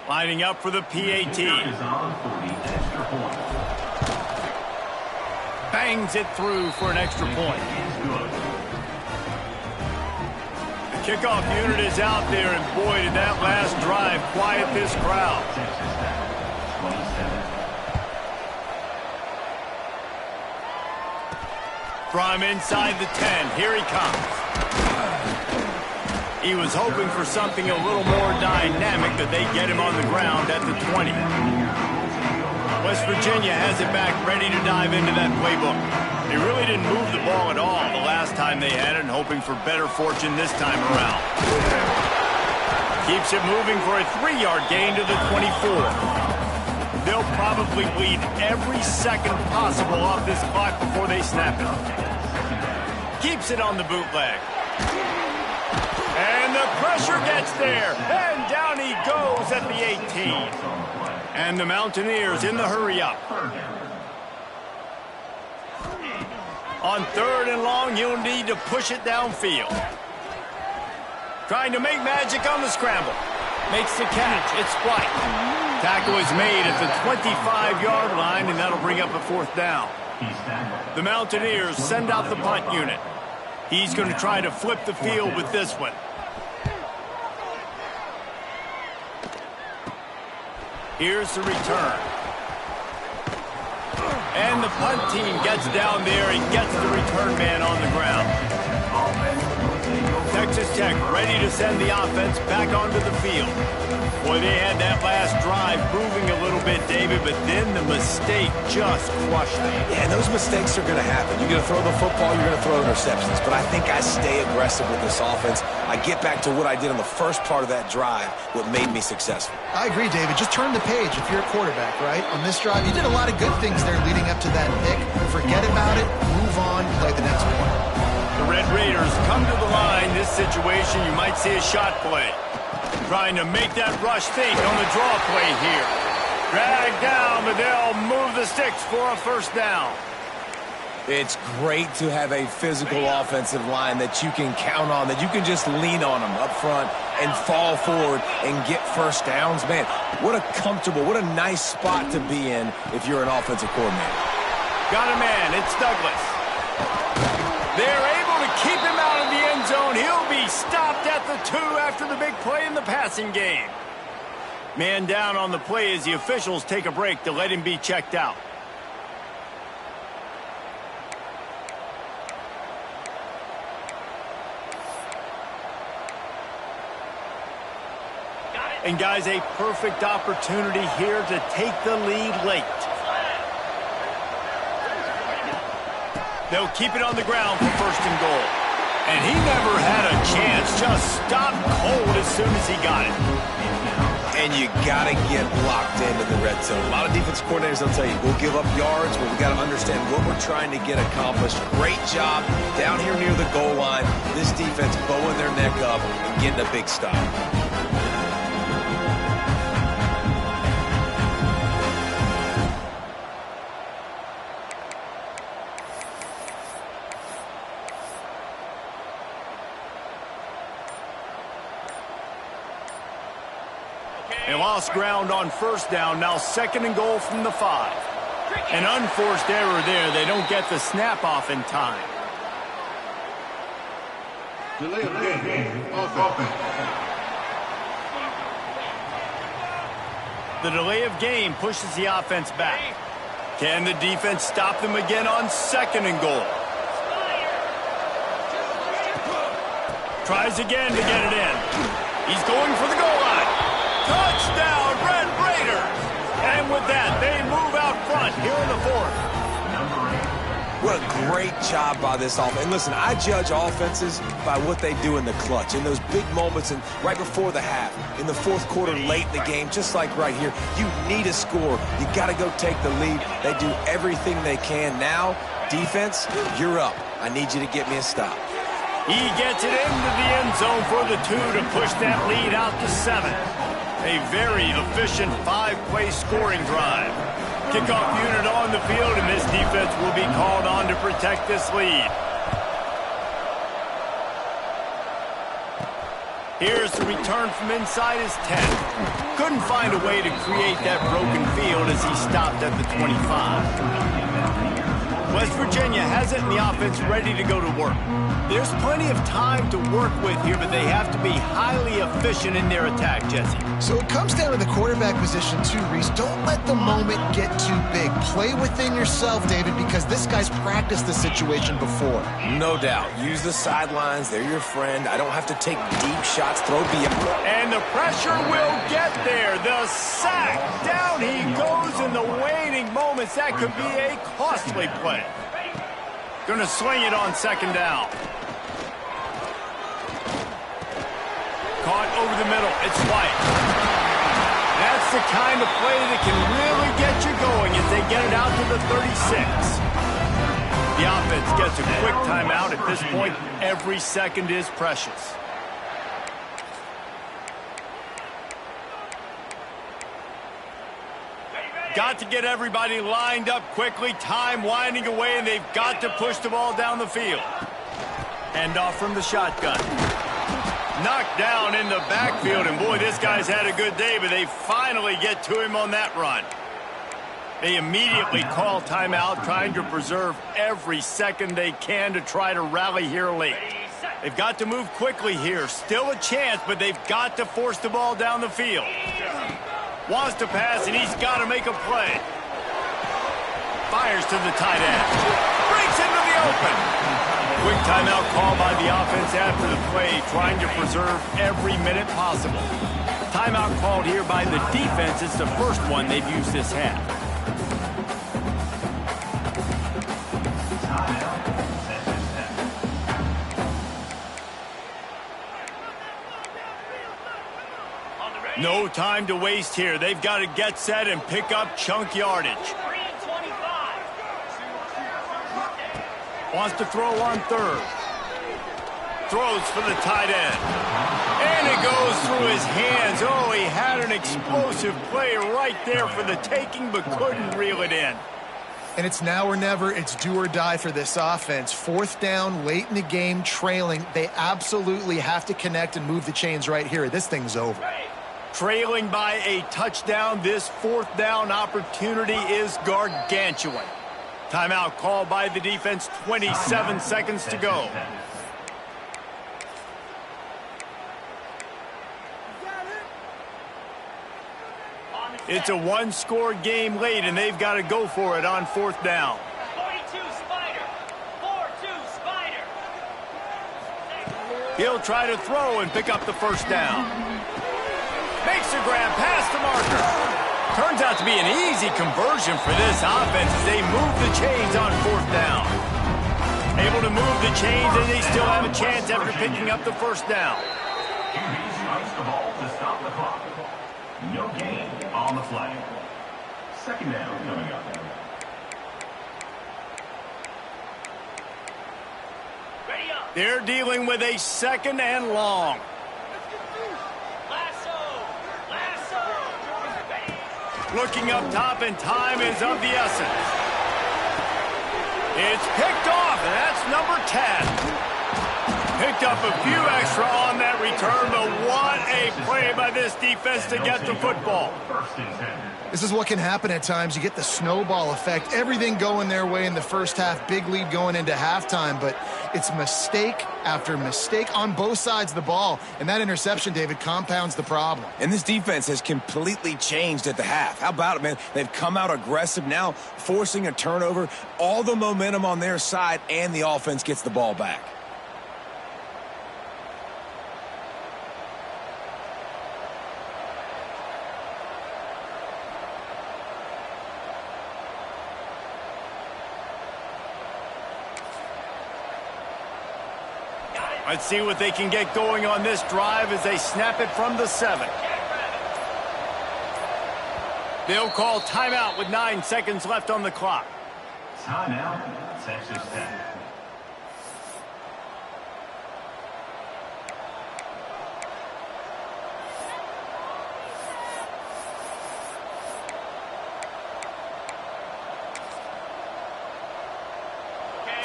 Lining up for the PAT. Bangs it through for an extra point. The kickoff unit is out there, and boy, did that last drive quiet this crowd. From inside the 10, here he comes. He was hoping for something a little more dynamic, but they get him on the ground at the 20. West Virginia has it back, ready to dive into that playbook. They really didn't move the ball at all the last time they had it, and hoping for better fortune this time around. Keeps it moving for a 3-yard gain to the 24. They'll probably bleed every second possible off this clock before they snap it. Keeps it on the bootleg. And the pressure gets there, and down he goes at the 18. And the Mountaineers in the hurry-up. On 3rd and long, you'll need to push it downfield. Trying to make magic on the scramble. Makes the catch. It's White. Tackle is made at the 25-yard line, and that'll bring up a 4th down. The Mountaineers send out the punt unit. He's going to try to flip the field with this one. Here's the return. And the punt team gets down there and gets the return man on the ground. Texas Tech ready to send the offense back onto the field. Boy, they had that last drive moving a little bit, David, but then the mistake just crushed them. Yeah, and those mistakes are going to happen. You're going to throw the football, you're going to throw interceptions. But I think I stay aggressive with this offense. I get back to what I did on the first part of that drive, what made me successful. I agree, David. Just turn the page if you're a quarterback, right? On this drive, you did a lot of good things there leading up to that pick. Forget about it, move on, play the next one. The Red Raiders come to the line. This situation, you might see a shot play. Trying to make that rush think on the draw play here. Drag down, but they'll move the sticks for a 1st down. It's great to have a physical offensive line that you can count on, that you can just lean on them up front and fall forward and get 1st downs. Man, what a comfortable, what a nice spot to be in if you're an offensive coordinator. Got a man, it's Douglas. They're able to keep him out of the end zone. He'll be stopped at the 2 after the big play in the passing game. Man down on the play as the officials take a break to let him be checked out. And guys, a perfect opportunity here to take the lead late. They'll keep it on the ground for 1st and goal. And he never had a chance. Just stopped cold as soon as he got it. And you got to get locked into the red zone. A lot of defense coordinators will tell you, we'll give up yards, but we've got to understand what we're trying to get accomplished. Great job down here near the goal line. This defense bowing their neck up and getting a big stop. They lost ground on 1st down. Now 2nd and goal from the 5. An unforced error there. They don't get the snap off in time. Delay of game. Offense. The delay of game pushes the offense back. Can the defense stop them again on 2nd and goal? Tries again to get it in. He's going for the goal line. Touchdown, Red Raiders! And with that, they move out front here in the 4th. What a great job by this offense. And listen, I judge offenses by what they do in the clutch, in those big moments and right before the half, in the 4th quarter, late in the game, just like right here. You need a score. You got to go take the lead. They do everything they can. Now, defense, you're up. I need you to get me a stop. He gets it into the end zone for the 2 to push that lead out to 7. A very efficient 5-play scoring drive. Kickoff unit on the field, and this defense will be called on to protect this lead. Here's the return from inside his 10. Couldn't find a way to create that broken field as he stopped at the 25. West Virginia has it in the offense ready to go to work. There's plenty of time to work with here, but they have to be highly efficient in their attack, Jesse. So it comes down to the quarterback position too, Reese. Don't let the moment get too big. Play within yourself, David, because this guy's practiced the situation before. No doubt. Use the sidelines. They're your friend. I don't have to take deep shots. Throw beyond. And the pressure will get there. The sack. Down he goes in the waning moments. That could be a costly play. Gonna sling it on 2nd down. Caught over the middle. It's White. That's the kind of play that can really get you going as they get it out to the 36. The offense gets a quick timeout. At this point, every second is precious. Got to get everybody lined up quickly. Time winding away, and they've got to push the ball down the field. Hand off from the shotgun. Knocked down in the backfield, and boy, this guy's had a good day, but they finally get to him on that run. They immediately call timeout, trying to preserve every second they can to try to rally here late. They've got to move quickly here. Still a chance, but they've got to force the ball down the field. Wants to pass, and he's got to make a play. Fires to the tight end. Breaks into the open. Quick timeout call by the offense after the play, trying to preserve every minute possible. Timeout called here by the defense. It's the first one they've used this half. No time to waste here. They've got to get set and pick up chunk yardage. Wants to throw on 3rd. Throws for the tight end. And it goes through his hands. Oh, he had an explosive play right there for the taking, but couldn't reel it in. And it's now or never. It's do or die for this offense. 4th down, late in the game, trailing. They absolutely have to connect and move the chains right here. This thing's over. Trailing by a touchdown, this 4th down opportunity is gargantuan. Timeout called by the defense, 27 seconds to go. It's a 1-score game late, and they've got to go for it on 4th down. 42 Spider. 4-2 Spider. He'll try to throw and pick up the 1st down. Makes a grab past the marker. Turns out to be an easy conversion for this offense as they move the chains on 4th down. Able to move the chains, and they still have a chance after picking up the 1st down. QB strikes the ball to stop the clock. No gain on the flag. 2nd down coming up. They're dealing with a 2nd and long. Looking up top, and time is of the essence. It's picked off, and that's number 10. Picked up a few extra on that return, but what a play by this defense to get the football. 1st and 10. This is what can happen at times. You get the snowball effect, everything going their way in the first half, big lead going into halftime, but it's mistake after mistake on both sides of the ball, and that interception, David, compounds the problem. And this defense has completely changed at the half. How about it, man? They've come out aggressive now, forcing a turnover, all the momentum on their side, and the offense gets the ball back. Let's see what they can get going on this drive as they snap it from the 7. They'll call timeout with 9 seconds left on the clock. Timeout, Texas Tech.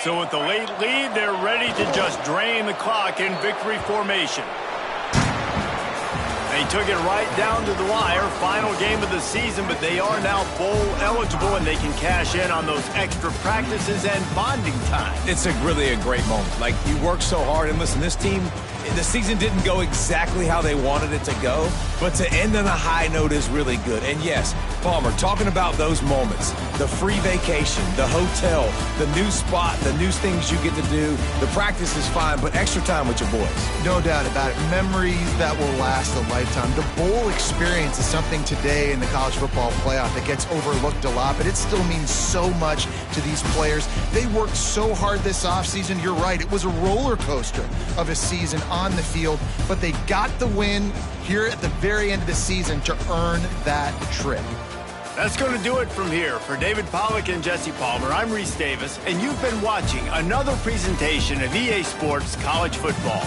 So with the late lead, they're ready to just drain the clock in victory formation. They took it right down to the wire, final game of the season, but they are now bowl eligible, and they can cash in on those extra practices and bonding time. It's really a great moment. Like, you work so hard, and listen, this team, the season didn't go exactly how they wanted it to go, but to end on a high note is really good. And yes, Palmer, talking about those moments, the free vacation, the hotel, the new spot, the new things you get to do, the practice is fine, but extra time with your boys. No doubt about it. Memories that will last a lifetime. The bowl experience is something today in the college football playoff that gets overlooked a lot, but it still means so much to these players. They worked so hard this offseason. You're right. It was a roller coaster of a season on the field, but they got the win here at the very end of the season to earn that trip. That's going to do it from here. For David Pollack and Jesse Palmer, I'm Reese Davis, and you've been watching another presentation of EA Sports College Football.